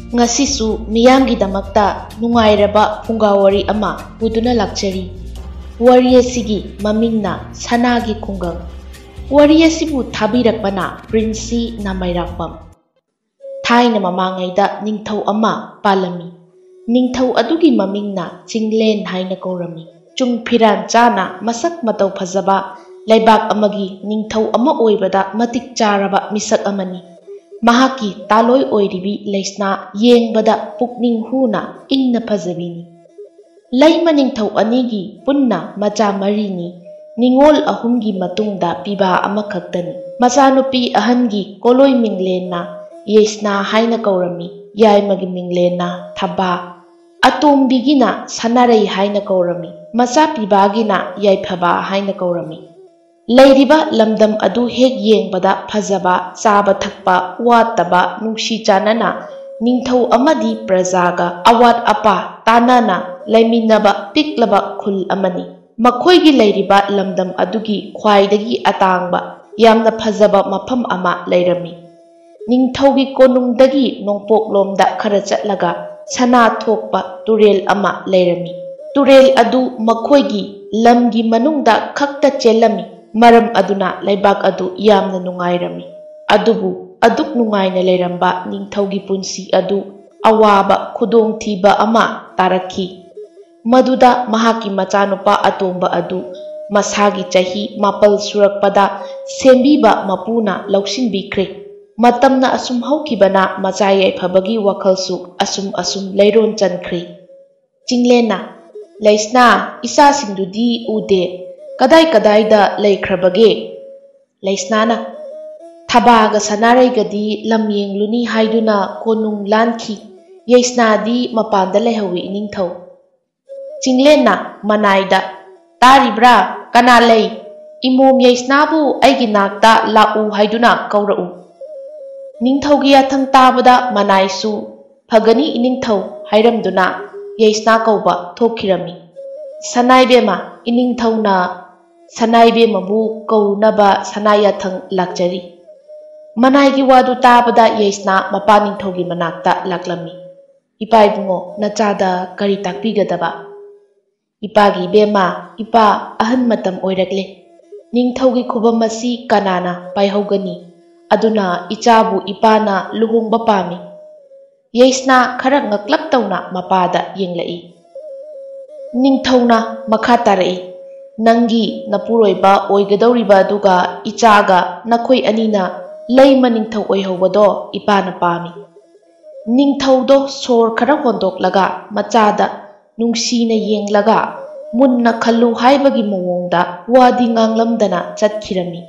Ngasisu miyamgidamakta nungairaba pungawari ama puduna lakchari. Wari asigi mamingna sanagi kungang. Wari asibu thabirakpana Prince Namairakpam. Thaina mamangaida ningthau ama palami. Ningthau adugi mamingna Chinglen haina kaurami. Chungphiran chana masak matau phajaba laibak amagi ningthau ama oibada matik charaba misak amani. Mahaki taloi oiribi leisna yengbada pukning huna ingna phajabini. Laima ningthau anigi punna macha marini. Ningol ahumgi matungda piba amakhaktani. Machanupi ahangi koloi minglena Yesna haina kaurami. Yaimagi minglena Thaba. Atombigina Sanarai haina kaurami. Macha pibagina Yaiphaba haina kaurami. Lairiba lamdam adu hek yengbada phajaba chaba thakpa wataba nungsi chanana ningthau amadi prajaga awat apa tanana laiminaba piklaba khul amani. Makhoigi lairiba lamdam adugi khwaidagi atangba yamna phajaba mafam ama lairami. Ningthaugi konungdagi nongpok lomda khara chatlaga sana thokpa turel ama lairami. Turel adu makhoigi lamgi manungda khakta chelami. Maram aduna laibak adu yamna nungairami. Adubu aduk nungaina lairamba ningthaugi punsi adu awaba khudong thiba ama tarakhi. Maduda mahaki machanupa atomba adu masagi chahi mapal surakpada sembiba mapuna lauksinbikre. Matamna asum haukibana machayai phabagi wakhalsu asum leiron chankre. Chinglena leisna isa sindudi ude kadai da laikhrabage. Leisnana Thabaga Sanaraigadi lam yengluni haiduna konung lanki. Yeisnadi mapanda lehawi ningthau. Chinglena manaida taribra kana lei imom yeisnabu aigi nakta lau haiduna kaurau. Ningthaugi athang tabada manaisu phagani iningthau hairamduna yeisna kauba thokhirami. Sanaibema iningthauna Sanaibe mabu kaunaba sanayathang lakjari. Manaigi wadu tabada yesna mapaning thogi manakta laklami. Ipai bungo nachada kari takpigadaba. Ipagi bema ipa ahan matam oirakle. Ningthaugi khubamasi kanana paihogani. Aduna ichabu ipana luhungba pami. Yesna khara ngaklap tauna mapada yenglai. Ningthauna makatarai. Nangi napuroiba oigadoriba duga ichaga nakhoi anina leima ningthau oihobado ipana pami. Ningthaudo sor khara hondok machada nungsina yenglaga munna khallu haibagi mawongda wadi nganglamdana chatkirami.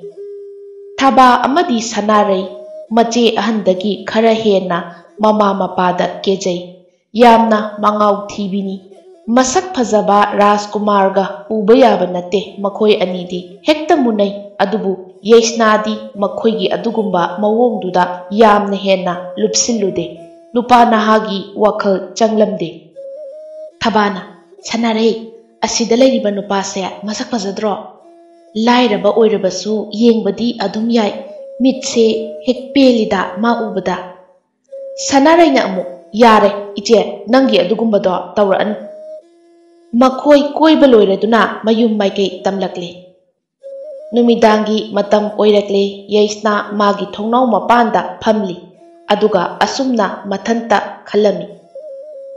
Thaba amadi Sanarai mache ahandagi khara hena mama mapada kejai. Yamna mangau thibini. Masak phajaba Rajkumarga uba yaba nate makhoi anidi hekta munai adubu yesnadi makhoigi adugumba mawongduda yamna hena lupsilude lupa nahagi wakhal changlamde. Thabana Sanarai asida lairiba nupase masak phajadro lairaba oirabasu yengbadi adum yai mitse hekpelida ma ubada. Sanarai na amu yare iche nangi adugumbado tawraan. Makhoi koiba loiraduna mayum maikei tamlakle. Numidangi matam oirakle yeisna magi thongnau mapanda phamli aduga asumna mathanta khalami.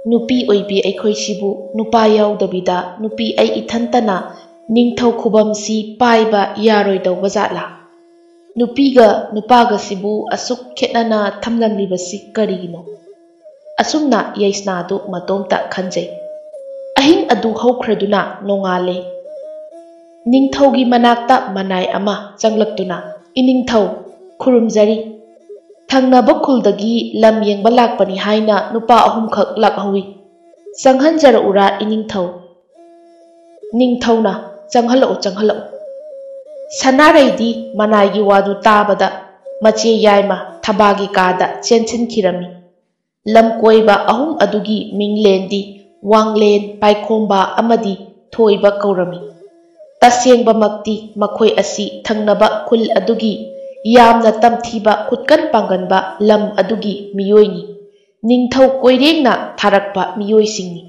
Nupi oibi aikhoi sibu nupa yaudabida nupi ai ithantana ningthau khubamsi paiba yaroi dawbajatla. Nupiga nupaga sibu asuk khetnana thamlamlibasi karigino. Asumna yeisna adu matomta khanjai. Ahing adu haukhraduna nongale. Ningthaugi manakta manai ama changlaktuna iningthau khurumjari. Thangnaba khuldagi lam yengba lakpani haina nupa ahumkhak lakhawi. Changhanjara ura iningthau. Ningthauna changhalao. Sanaraidi manaigi wadu tabada mache yaima Thabagi kada chenchinkhirami. Lam koiba ahum adugi minglendi Wanglen Paikhomba amadi thoiba kaurami. Tasengba makti makhoi asi thangnaba khul adugi yamna tamthiba khutkan panganba lam adugi miyoini. ꯅꯤꯡꯊꯧ ꯀꯣꯏꯔꯦꯡꯅ ꯊꯥꯔꯛꯄ ꯃꯤꯑꯣꯏꯁꯤꯡꯅꯤ,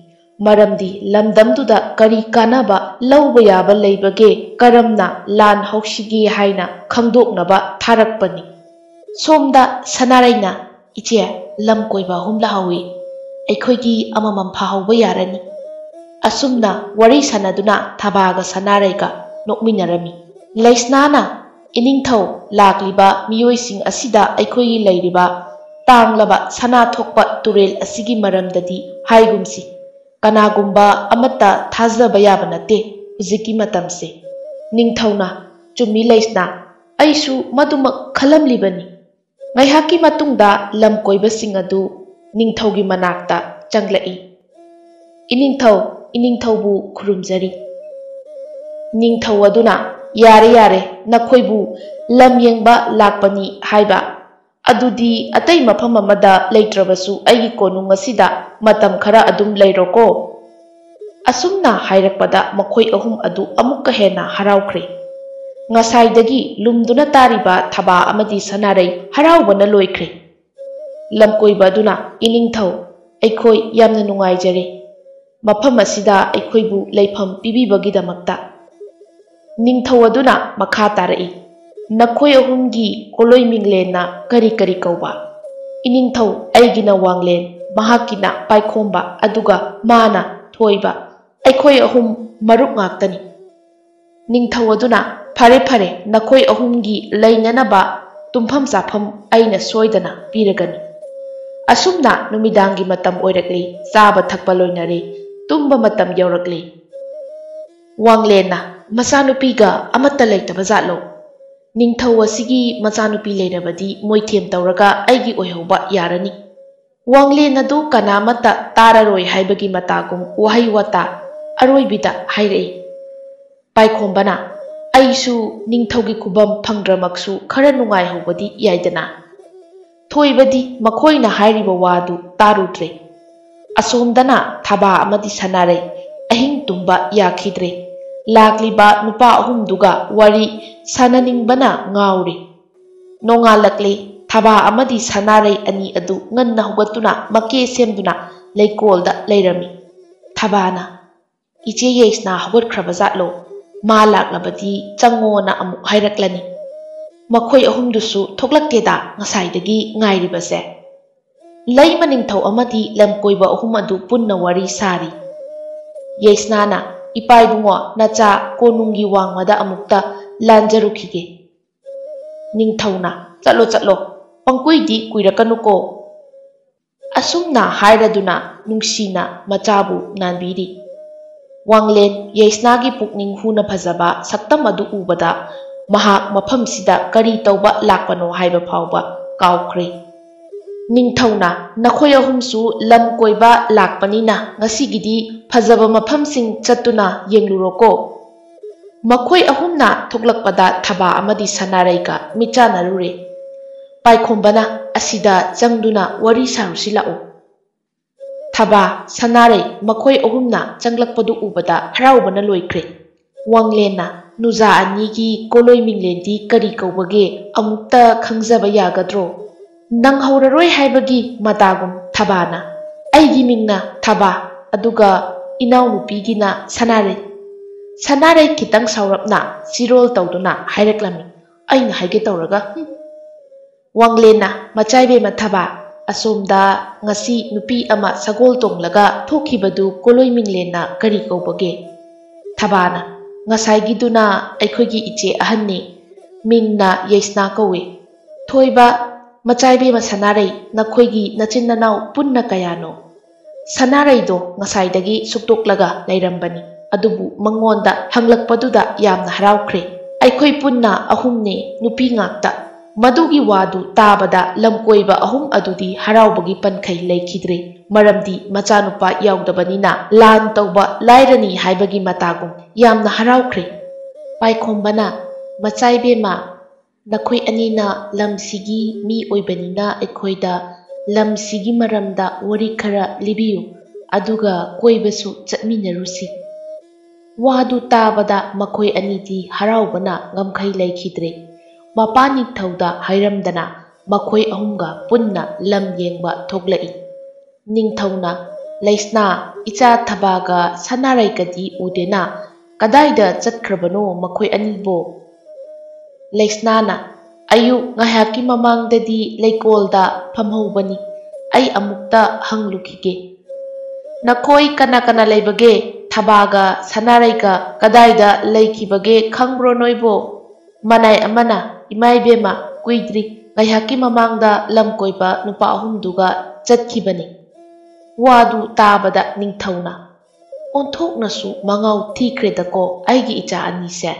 ꯃꯔꯝꯗꯤ ꯂꯝꯗꯝꯗꯨꯗ ꯀꯔꯤ ꯀꯥꯟꯅꯕ ꯂꯧꯕ ꯌꯥꯕ ꯂꯩꯕꯒꯦ, ꯀꯔꯝꯅ ꯂꯥꯟ ꯍꯧꯁꯤꯒꯦ ꯍꯥꯏꯅ ꯈꯪꯗꯣꯛꯅꯕ ꯊꯥꯔꯛꯄꯅꯤ꯫ ꯁꯣꯝꯗ ꯁꯅꯥꯔꯩꯅ "ꯏꯆꯦ, ꯂꯝ ꯀꯣꯏꯕ 3 ꯂꯥꯛꯍꯧꯏ, ꯑꯩꯈꯣꯏꯒꯤ ꯑꯃꯃꯝ ꯐꯥꯍꯧꯕ ꯌꯥꯔꯅꯤ"꯫ ꯑꯁꯨꯝꯅ ꯋꯥꯔꯤ ꯁꯥꯅꯗꯨꯅ ꯊꯕꯥꯒ ꯁꯅꯥꯔꯩꯒ ꯅꯣꯛꯃꯤꯟꯅꯔꯝꯃꯤ꯫ ꯂꯩꯁꯅꯥꯅ "ꯏꯅꯤꯡꯊꯧ, ꯂꯥꯛꯂꯤꯕ ꯃꯤꯑꯣꯏꯁꯤꯡ ꯑꯁꯤꯗ ꯑꯩꯈꯣꯏꯒꯤ ꯂꯩꯔꯤꯕ ꯇꯥꯡꯂꯕ ꯁꯅꯥ ꯊꯣꯛꯄ ꯇꯨꯔꯦꯜ ꯑꯁꯤꯒꯤ ꯃꯔꯝꯗꯗꯤ ꯍꯥꯏꯒꯨꯝꯁꯤ, ꯀꯅꯥꯒꯨꯝꯕ ꯑꯃꯠꯇ ꯊꯥꯖꯕ ꯌꯥꯕ ꯅꯠꯇꯦ ꯍꯧꯖꯤꯛꯀꯤ ꯃꯇꯝꯁꯦ"꯫ ꯅꯤꯡꯊꯧꯅ "ꯆꯨꯝꯃꯤ ꯂꯩꯁꯅꯥ, ꯑꯩꯁꯨ ꯃꯗꯨꯃꯛ ꯈꯜꯂꯝꯂꯤꯕꯅꯤ"꯫ ꯉꯥꯏꯍꯥꯛꯀꯤ ꯃꯇꯨꯡꯗ ꯂꯝ ꯀꯣꯏꯕꯁꯤꯡ ꯑꯗꯨ ꯅꯤꯡꯊꯧꯒꯤ ꯃꯅꯥꯛꯇ ꯆꯪꯂꯛꯏ꯫ "ꯏꯅꯤꯡꯊꯧ, ꯏꯅꯤꯡꯊꯧꯕꯨ ꯈꯨꯔꯨꯝꯖꯔꯤ"꯫ ꯅꯤꯡꯊꯧ ꯑꯗꯨꯅ "ꯌꯥꯔꯦ ꯌꯥꯔꯦ, ꯅꯈꯣꯏꯕꯨ ꯂꯝ ꯌꯦꯡꯕ ꯂꯥꯛꯄꯅꯤ ꯍꯥꯏꯕ, ꯑꯗꯨꯗꯤ ꯑꯇꯩ ꯃꯐꯝ ꯑꯃꯗ ꯂꯩꯇ꯭ꯔꯕꯁꯨ ꯑꯩꯒꯤ ꯀꯣꯅꯨꯡ ꯑꯁꯤꯗ ꯃꯇꯝ ꯈꯔ ꯑꯗꯨꯝ ꯂꯩꯔꯣꯀꯣ"꯫ ꯑꯁꯨꯝꯅ ꯍꯥꯏꯔꯛꯄꯗ ꯃꯈꯣꯏ 3 ꯑꯗꯨ ꯑꯃꯨꯛꯀ ꯍꯦꯟꯅ ꯍꯔꯥꯎꯈ꯭ꯔꯦ꯫ ꯉꯁꯥꯏꯗꯒꯤ ꯂꯨꯝꯗꯨꯅ ꯇꯥꯔꯤꯕ ꯊꯕꯥ ꯑꯃꯗꯤ ꯁꯅꯥꯔꯩ ꯍꯔꯥꯎꯕꯅ ꯂꯣꯏꯈ꯭ꯔꯦ꯫ ꯂꯝꯀꯣꯏꯕ ꯑꯗꯨꯅ "ꯏꯅꯤꯡꯊꯧ, ꯑꯩꯈꯣꯏ ꯌꯥꯝꯅ ꯅꯨꯡꯉꯥꯏꯖꯔꯦ, ꯃꯐꯝ ꯑꯁꯤꯗ ꯑꯩꯈꯣꯏꯕꯨ ꯂꯩꯐꯝ ꯄꯤꯕꯤꯕꯒꯤꯗꯃꯛꯇ"꯫ ꯅꯤꯡꯊꯧ ꯑꯗꯨꯅ ꯃꯈꯥ ꯇꯥꯔꯛꯏ꯫ "ꯅꯈꯣꯏ 3ꯒꯤ ꯀꯣꯂꯣꯏꯃꯤꯡꯂꯦꯟꯅ ꯀꯔꯤ ꯀꯔꯤ ꯀꯧꯕ"꯫ "ꯏꯅꯤꯡꯊꯧ, ꯑꯩꯒꯤꯅ ꯋꯥꯡꯂꯦꯟ, ꯃꯍꯥꯛꯀꯤꯅ ꯄꯥꯏꯈꯣꯝꯕ, ꯑꯗꯨꯒ ꯃꯥꯅ ꯊꯣꯏꯕ, ꯑꯩꯈꯣꯏ 3 ꯃꯔꯨꯞ ꯉꯥꯛꯇꯅꯤ"꯫ ꯅꯤꯡꯊꯧ ꯑꯗꯨꯅ "ꯐꯔꯦ ꯐꯔꯦ, ꯅꯈꯣꯏ 3ꯒꯤ ꯂꯩꯅꯅꯕ ꯇꯨꯝꯐꯝ ꯆꯥꯐꯝ ꯑꯩꯅ ꯁꯣꯏꯗꯅ ꯄꯤꯔꯒꯅꯤ"꯫ ꯑꯁꯨꯝꯅ ꯅꯨꯃꯤꯗꯥꯡꯒꯤ ꯃꯇꯝ ꯑꯣꯏꯔꯛꯂꯦ, ꯆꯥꯕ ꯊꯛꯄ ꯂꯣꯏꯅꯔꯦ, ꯇꯨꯝꯕ ꯃꯇꯝ ꯌꯧꯔꯛꯂꯦ꯫ ꯋꯥꯡꯂꯦꯟꯅ "ꯃꯆꯥꯅꯨꯄꯤꯒ ꯑꯃꯠꯇ ꯂꯩꯇꯕ ꯖꯥꯠꯂꯣ"꯫ "ꯅꯤꯡꯊꯧ ꯑꯁꯤꯒꯤ ꯃꯆꯥꯅꯨꯄꯤ ꯂꯩꯔꯕꯗꯤ ꯃꯣꯏꯊꯦꯝ ꯇꯧꯔꯒ ꯑꯩꯒꯤ ꯑꯣꯏꯍꯧꯕ ꯌꯥꯔꯅꯤ"꯫ ꯋꯥꯡꯂꯦꯟ ꯑꯗꯨ ꯀꯅꯥꯃꯠꯇ ꯇꯥꯔꯔꯣꯏ ꯍꯥꯏꯕꯒꯤ ꯃꯇꯥꯒꯨꯝ ꯋꯥꯍꯩ ꯋꯥꯇꯥ ꯑꯔꯣꯏꯕꯤꯗ ꯍꯥꯏꯔꯛꯏ꯫ ꯄꯥꯏꯈꯣꯝꯕꯅ "ꯑꯩꯁꯨ ꯅꯤꯡꯊꯧꯒꯤ ꯈꯨꯕꯝ ꯐꯪꯗ꯭ꯔꯃꯛꯁꯨ ꯈꯔ ꯅꯨꯡꯉꯥꯏꯍꯧꯕꯗꯤ ꯌꯥꯏꯗꯅ"꯫ ꯊꯣꯏꯕꯗꯤ ꯃꯈꯣꯏꯅ ꯍꯥꯏꯔꯤꯕ ꯋꯥꯗꯨ ꯇꯥꯔꯨꯗ꯭ꯔꯦ꯫ ꯑꯁꯣꯝꯗꯅ ꯊꯕꯥ ꯑꯃꯗꯤ ꯁꯅꯥꯔꯩ ꯑꯍꯤꯡ ꯇꯨꯝꯕ ꯌꯥꯈꯤꯗ꯭ꯔꯦ꯫ ꯂꯥꯛꯂꯤꯕ ꯅꯨꯄꯥ 3ꯗꯨꯒ ꯋꯥꯔꯤ ꯁꯥꯅꯅꯤꯡꯕꯅ ꯉꯥꯎꯔꯦ꯫ ꯅꯣꯡꯉꯥꯜꯂꯛꯂꯦ꯫ ꯊꯕꯥ ꯑꯃꯗꯤ ꯁꯅꯥꯔꯩ ꯑꯅꯤ ꯑꯗꯨ ꯉꯟꯅ ꯍꯧꯒꯠꯇꯨꯅ ꯃꯀꯦ ꯁꯦꯝꯗꯨꯅ ꯂꯩꯀꯣꯜꯗ ꯂꯩꯔꯝꯃꯤ꯫ ꯊꯕꯥꯅ "ꯏꯆꯦ ꯌꯦꯁꯅꯥ ꯍꯧꯒꯠꯈ꯭ꯔꯕ ꯖꯥꯠꯂꯣ? ꯃꯥ ꯂꯥꯛꯂꯕꯗꯤ ꯆꯪꯉꯣꯅ ꯑꯃꯨꯛ ꯍꯥꯏꯔꯛꯂꯅꯤ"꯫ "ꯃꯈꯣꯏ 3ꯗꯨꯁꯨ ꯊꯣꯛꯂꯛꯇꯦꯗ ꯉꯁꯥꯏꯗꯒꯤ ꯉꯥꯏꯔꯤꯕꯁꯦ"꯫ ꯂꯩꯃ ꯅꯤꯡꯊꯧ ꯑꯃꯗꯤ ꯂꯝꯀꯣꯏꯕ 3 ꯑꯗꯨ ꯄꯨꯟꯅ ꯋꯥꯔꯤ ꯁꯥꯔꯤ꯫ ꯌꯦꯁꯅꯥꯅ "ꯏꯄꯥꯏꯕꯨꯡꯉꯣ, ꯅꯆꯥ ꯀꯣꯅꯨꯡꯒꯤ ꯋꯥꯡꯃꯗ ꯑꯃꯨꯛꯇ ꯂꯥꯟꯖꯔꯨꯈꯤꯒꯦ"꯫ ꯅꯤꯡꯊꯧꯅ "ꯆꯠꯂꯣ ꯆꯠꯂꯣ, ꯄꯪꯀꯨꯏꯗꯤ ꯀꯨꯏꯔꯛꯀꯅꯨꯀꯣ"꯫ ꯑꯁꯨꯝꯅ ꯍꯥꯏꯔꯗꯨꯅ ꯅꯨꯡꯁꯤꯅ ꯃꯆꯥꯕꯨ ꯅꯥꯟꯕꯤꯔꯤ꯫ ꯋꯥꯡꯂꯦꯟ ꯌꯦꯁꯅꯥꯒꯤ ꯄꯨꯛꯅꯤꯡ ꯍꯨꯅ ꯐꯖꯕ ꯁꯛꯇꯝ ꯑꯗꯨ ꯎꯕꯗ ꯃꯍꯥꯛ ꯃꯐꯝꯁꯤꯗ ꯀꯔꯤ ꯇꯧꯕ ꯂꯥꯛꯄꯅꯣ ꯍꯥꯏꯕ ꯐꯥꯎꯕ ꯀꯥꯎꯈ꯭ꯔꯦ꯫ ꯅꯤꯡꯊꯧꯅ "ꯅꯈꯣꯏ 3ꯁꯨ ꯂꯝ ꯀꯣꯏꯕ ꯂꯥꯛꯄꯅꯤꯅ ꯉꯁꯤꯒꯤꯗꯤ ꯐꯖꯕ ꯃꯐꯝꯁꯤꯡ ꯆꯠꯇꯨꯅ ꯌꯦꯡꯂꯨꯔꯣꯀꯣ"꯫ ꯃꯈꯣꯏ 3ꯅ ꯊꯣꯛꯂꯛꯄꯗ ꯊꯕꯥ ꯑꯃꯗꯤ ꯁꯅꯥꯔꯩꯒ ꯃꯤꯠꯆꯥꯟꯅꯔꯨꯔꯦ꯫ ꯄꯥꯏꯈꯣꯝꯕꯅ "ꯑꯁꯤꯗ ꯆꯪꯗꯨꯅ ꯋꯥꯔꯤ ꯁꯥꯔꯨꯁꯤ ꯂꯥꯛꯑꯣ"꯫ ꯊꯕꯥ, ꯁꯅꯥꯔꯩ ꯃꯈꯣꯏ 3ꯅ ꯆꯪꯂꯛꯄꯗꯨ ꯎꯕꯗ ꯍꯔꯥꯎꯕꯅ ꯂꯣꯏꯈ꯭ꯔꯦ꯫ ꯋꯥꯡꯂꯦꯟꯅ "ꯅꯨꯖꯥ ꯑꯅꯤꯒꯤ ꯀꯣꯂꯣꯏꯃꯤꯡꯂꯦꯟꯗꯤ ꯀꯔꯤ ꯀꯧꯕꯒꯦ ꯑꯃꯨꯛꯇ ꯈꯪꯖꯕ ꯌꯥꯒꯗ꯭ꯔꯣ"꯫ ꯅꯪꯍꯧꯔꯔꯣꯏ ꯍꯥꯏꯕꯒꯤ ꯃꯇꯥꯒꯨꯝ ꯊꯕꯥꯅ "ꯑꯩꯒꯤ ꯃꯤꯡꯅ ꯊꯕꯥ, ꯑꯗꯨꯒ ꯏꯅꯥꯎꯅꯨꯄꯤꯒꯤꯅ ꯁꯅꯥꯔꯩ"꯫ ꯁꯅꯥꯔꯩ ꯈꯤꯇꯪ ꯁꯥꯎꯔꯞꯅ ꯆꯤꯔꯣꯜ ꯇꯧꯗꯨꯅ ꯍꯥꯏꯔꯛꯂꯝꯃꯤ꯫ "ꯑꯩꯅ ꯍꯥꯏꯒꯦ ꯇꯧꯔꯒ ꯋꯥꯡꯂꯦꯟꯅ "ꯃꯆꯥꯏꯕꯦꯝꯃ ꯊꯕꯥ, ꯑꯁꯣꯝꯗ ꯉꯁꯤ ꯅꯨꯄꯤ ꯑꯃ ꯁꯒꯣꯜ ꯇꯣꯡꯂꯒ ꯊꯣꯛꯈꯤꯕꯗꯨ ꯀꯣꯂꯣꯏꯃꯤꯡꯂꯦꯟꯅ ꯀꯔꯤ ꯀꯧꯕꯒꯦ"꯫ ꯊꯕꯥꯅ "ꯉꯁꯥꯏꯒꯤꯗꯨꯅ ꯑꯩꯈꯣꯏꯒꯤ ꯏꯆꯦ ꯑꯍꯟꯅꯤ, ꯃꯤꯡꯅ ꯌꯦꯁꯅꯥ ꯀꯧꯏ"꯫ ꯊꯣꯏꯕ, ꯃꯆꯥꯏꯕꯦꯝꯃ ꯁꯅꯥꯔꯩ, ꯅꯈꯣꯏꯒꯤ ꯅꯆꯤꯟ ꯅꯅꯥꯎ ꯄꯨꯟꯅ ꯀꯌꯥꯅꯣ"꯫ ꯁꯅꯥꯔꯩꯗꯣ ꯉꯁꯥꯏꯗꯒꯤ ꯁꯨꯛꯇꯣꯛꯂꯒ ꯂꯩꯔꯝꯕꯅꯤ, ꯑꯗꯨꯕꯨ ꯃꯉꯣꯟꯗ ꯍꯪꯂꯛꯄꯗꯨꯗ ꯌꯥꯝꯅ ꯍꯔꯥꯎꯈ꯭ꯔꯦ꯫ "ꯑꯩꯈꯣꯏ ꯄꯨꯟꯅ 3ꯅꯦ, ꯅꯨꯄꯤ ꯉꯥꯛꯇ"꯫ ꯃꯗꯨꯒꯤ ꯋꯥꯗꯨ ꯇꯥꯕꯗ ꯂꯝꯀꯣꯏꯕ 3 ꯑꯗꯨꯗꯤ ꯍꯔꯥꯎꯕꯒꯤ ꯄꯟꯈꯩ ꯂꯩꯈꯤꯗ꯭ꯔꯦ, ꯃꯔꯝꯗꯤ ꯃꯆꯥꯅꯨꯄꯥ ꯌꯥꯎꯗꯕꯅꯤꯅ ꯂꯥꯟ ꯇꯧꯕ ꯂꯥꯏꯔꯅꯤ ꯍꯥꯏꯕꯒꯤ ꯃꯇꯥꯒꯨꯝ ꯌꯥꯝꯅ ꯍꯔꯥꯎꯈ꯭ꯔꯦ꯫ ꯄꯥꯏꯈꯣꯝꯕꯅ "ꯃꯆꯥꯏꯕꯦꯝꯃ, ꯅꯈꯣꯏ ꯑꯅꯤꯅ ꯂꯝꯁꯤꯒꯤ ꯃꯤ ꯑꯣꯏꯕꯅꯤꯅ ꯑꯩꯈꯣꯏꯗ ꯂꯝꯁꯤꯒꯤ ꯃꯔꯝꯗ ꯋꯥꯔꯤ ꯈꯔ ꯂꯤꯕꯤꯌꯨ, ꯑꯗꯨꯒ ꯀꯣꯏꯕꯁꯨ ꯆꯠꯃꯤꯟꯅꯔꯨꯁꯤ"꯫ ꯋꯥꯗꯨ ꯇꯥꯕꯗ ꯃꯈꯣꯏ ꯑꯅꯤꯗꯤ ꯍꯔꯥꯎꯕꯅ ꯉꯝꯈꯩ ꯂꯩꯈꯤꯗ꯭ꯔꯦ꯫ ꯃꯄꯥ ꯅꯤꯡꯊꯧꯗ ꯍꯥꯏꯔꯝꯗꯅ ꯃꯈꯣꯏ 3ꯒ ꯄꯨꯟꯅ ꯂꯝ ꯌꯦꯡꯕ ꯊꯣꯛꯂꯛꯏ꯫ ꯅꯤꯡꯊꯧꯅ ꯂꯩꯁꯅꯥ ꯏꯆꯥ ꯊꯕꯥꯒ ꯁꯅꯥꯔꯩꯒꯗꯤ ꯎꯗꯦꯅ ꯀꯗꯥꯏꯗ ꯆꯠꯈ꯭ꯔꯕꯅꯣ ꯃꯈꯣꯏ ꯑꯅꯤꯕꯣ? ꯂꯩꯁꯅꯥꯅ ꯑꯌꯨꯛ ꯉꯥꯏꯍꯥꯛꯀꯤ ꯃꯃꯥꯡꯗꯗꯤ ꯂꯩꯀꯣꯜꯗ ꯐꯝꯍꯧꯕꯅꯤ, ꯑꯩ ꯑꯃꯨꯛꯇ ꯍꯪꯂꯨꯈꯤꯒꯦ꯫ ꯅꯈꯣꯏ ꯀꯅꯥ ꯀꯅꯥ ꯂꯩꯕꯒꯦ? ꯊꯕꯥꯒ ꯁꯅꯥꯔꯩꯒ ꯀꯗꯥꯏꯗ ꯂꯩꯈꯤꯕꯒꯦ ꯈꯪꯕ꯭ꯔꯣ ꯅꯣꯏꯕꯣ? ꯃꯅꯥꯏ ꯑꯃꯅ ꯏꯃꯥꯏꯕꯦꯝꯃ ꯀꯨꯏꯗ꯭ꯔꯤ ꯉꯥꯏꯍꯥꯛꯀꯤ ꯃꯃꯥꯡꯗ ꯂꯝ ꯀꯣꯏꯕ ꯅꯨꯄꯥ ꯑꯍꯨꯝꯗꯨꯒ ꯆꯠꯈꯤꯕꯅꯤ꯫ ꯋꯥꯗꯨ ꯇꯥꯕꯗ ꯅꯤꯡꯊꯧꯅ ꯑꯣꯟꯊꯣꯛꯅꯁꯨ ꯃꯉꯥꯎ ꯊꯤꯈ꯭ꯔꯦꯗꯀꯣ ꯑꯩꯒꯤ ꯏꯆꯥ ꯑꯅꯤꯁꯦ꯫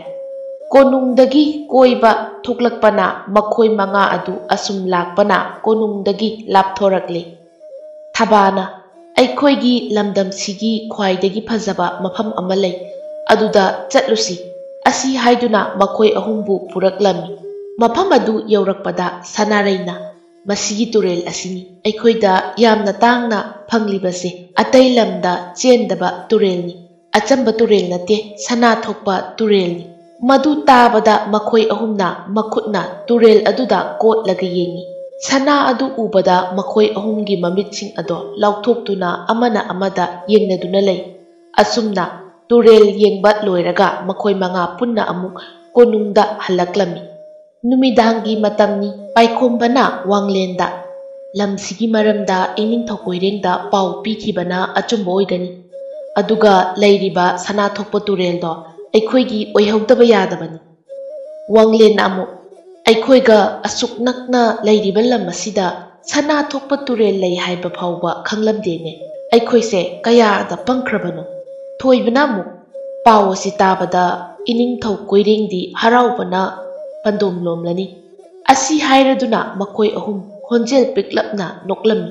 ꯀꯣꯅꯨꯡꯗꯒꯤ ꯀꯣꯏꯕ ꯊꯣꯛꯂꯛꯄꯅ ꯃꯈꯣꯏ ꯃꯉꯥ ꯑꯗꯨ ꯑꯁꯨꯝ ꯂꯥꯛꯄꯅ ꯀꯣꯅꯨꯡꯗꯒꯤ ꯂꯥꯞꯊꯣꯔꯛꯂꯦ꯫ ꯊꯕꯥꯅ ꯑꯩꯈꯣꯏꯒꯤ ꯂꯝꯗꯝꯁꯤꯒꯤ ꯈ꯭ꯋꯥꯏꯗꯒꯤ ꯐꯖꯕ ꯃꯐꯝ ꯑꯃ ꯂꯩ, ꯑꯗꯨꯗ ꯆꯠꯂꯨꯁꯤ ꯑꯁꯤ ꯍꯥꯏꯗꯨꯅ ꯃꯈꯣꯏ ꯑꯍꯨꯝꯕꯨ ꯄꯨꯔꯛꯂꯝꯃꯤ꯫ ꯃꯐꯝ ꯑꯗꯨ ꯌꯧꯔꯛꯄꯗ ꯁꯅꯥꯔꯩꯅ ꯃꯁꯤꯒꯤ ꯇꯨꯔꯦꯜ ꯑꯁꯤꯅꯤ ꯑꯩꯈꯣꯏꯗ ꯌꯥꯝꯅ ꯇꯥꯡꯅ ꯐꯪꯂꯤꯕꯁꯦ, ꯑꯇꯩ ꯂꯝꯗ ꯆꯦꯟꯗꯕ ꯇꯨꯔꯦꯜꯅꯤ, ꯑꯆꯝꯕ ꯇꯨꯔꯦꯜ ꯅꯠꯇꯦ, ꯁꯅꯥ ꯊꯣꯛꯄ ꯇꯨꯔꯦꯜꯅꯤ꯫ ꯃꯗꯨ ꯇꯥꯕꯗ ꯃꯈꯣꯏ ꯑꯍꯨꯝꯅ ꯃꯈꯨꯠꯅ ꯇꯨꯔꯦꯜ ꯑꯗꯨꯗ ꯀꯣꯠꯂꯒ ꯌꯦꯡꯉꯤ꯫ ꯁꯅꯥ ꯑꯗꯨ ꯎꯕꯗ ꯃꯈꯣꯏ ꯑꯍꯨꯝꯒꯤ ꯃꯃꯤꯠꯁꯤꯡ ꯑꯗꯣ ꯂꯥꯎꯊꯣꯛꯇꯨꯅ ꯑꯃꯅ ꯑꯃꯗ ꯌꯦꯡꯅꯗꯨꯅ ꯂꯩ꯫ ꯑꯁꯨꯝꯅ ꯇꯨꯔꯦꯜ ꯌꯦꯡꯕ ꯂꯣꯏꯔꯒ ꯃꯈꯣꯏ ꯃꯉꯥ ꯄꯨꯟꯅ ꯑꯃꯨꯛ ꯀꯣꯅꯨꯡꯗ ꯍꯜꯂꯛꯂꯝꯃꯤ꯫ ꯅꯨꯃꯤꯗꯥꯡꯒꯤ ꯃꯇꯝꯅꯤ, ꯄꯥꯏꯈꯣꯝꯕꯅ ꯋꯥꯡꯂꯦꯟꯗ ꯂꯝꯁꯤꯒꯤ ꯃꯔꯝꯗ ꯏꯅꯤꯡꯊꯧ ꯀꯣꯏꯔꯦꯡꯗ ꯄꯥꯎ ꯄꯤꯈꯤꯕꯅ ꯑꯆꯨꯝꯕ ꯑꯣꯏꯒꯅꯤ, ꯑꯗꯨꯒ ꯂꯩꯔꯤꯕ ꯁꯅꯥ ꯊꯣꯛꯄ ꯇꯨꯔꯦꯜꯗꯣ ꯑꯩꯈꯣꯏꯒꯤ ꯑꯣꯏꯍꯧꯗꯕ ꯌꯥꯗꯕꯅꯤ꯫ ꯋꯥꯡꯂꯦꯟꯅ ꯑꯃꯨꯛ ꯑꯩꯈꯣꯏꯒ ꯑꯁꯨꯛ ꯅꯛꯅ ꯂꯩꯔꯤꯕ ꯂꯝ ꯑꯁꯤꯗ ꯁꯅꯥ ꯊꯣꯛꯄ ꯇꯨꯔꯦꯜ ꯂꯩ ꯍꯥꯏꯕ ꯐꯥꯎꯕ ꯈꯪꯂꯝꯗꯦꯅꯦ, ꯑꯩꯈꯣꯏꯁꯦ ꯀꯌꯥꯗ ꯄꯪꯈ꯭ꯔꯕꯅꯣ꯫ ꯊꯣꯏꯕꯅ ꯑꯃꯨꯛ ꯄꯥꯎ ꯑꯁꯤ ꯇꯥꯕꯗ ꯏꯅꯤꯡꯊꯧ ꯀꯣꯏꯔꯦꯡꯗꯤ ꯍꯔꯥꯎꯕꯅ ꯄꯟꯗꯣꯝ ꯂꯣꯝꯂꯅꯤ꯫ ꯑꯁꯤ ꯍꯥꯏꯔꯗꯨꯅ ꯃꯈꯣꯏ ꯑꯍꯨꯝ ꯈꯣꯟꯖꯦꯜ ꯄꯤꯛꯂꯞꯅ ꯅꯣꯛꯂꯝꯃꯤ꯫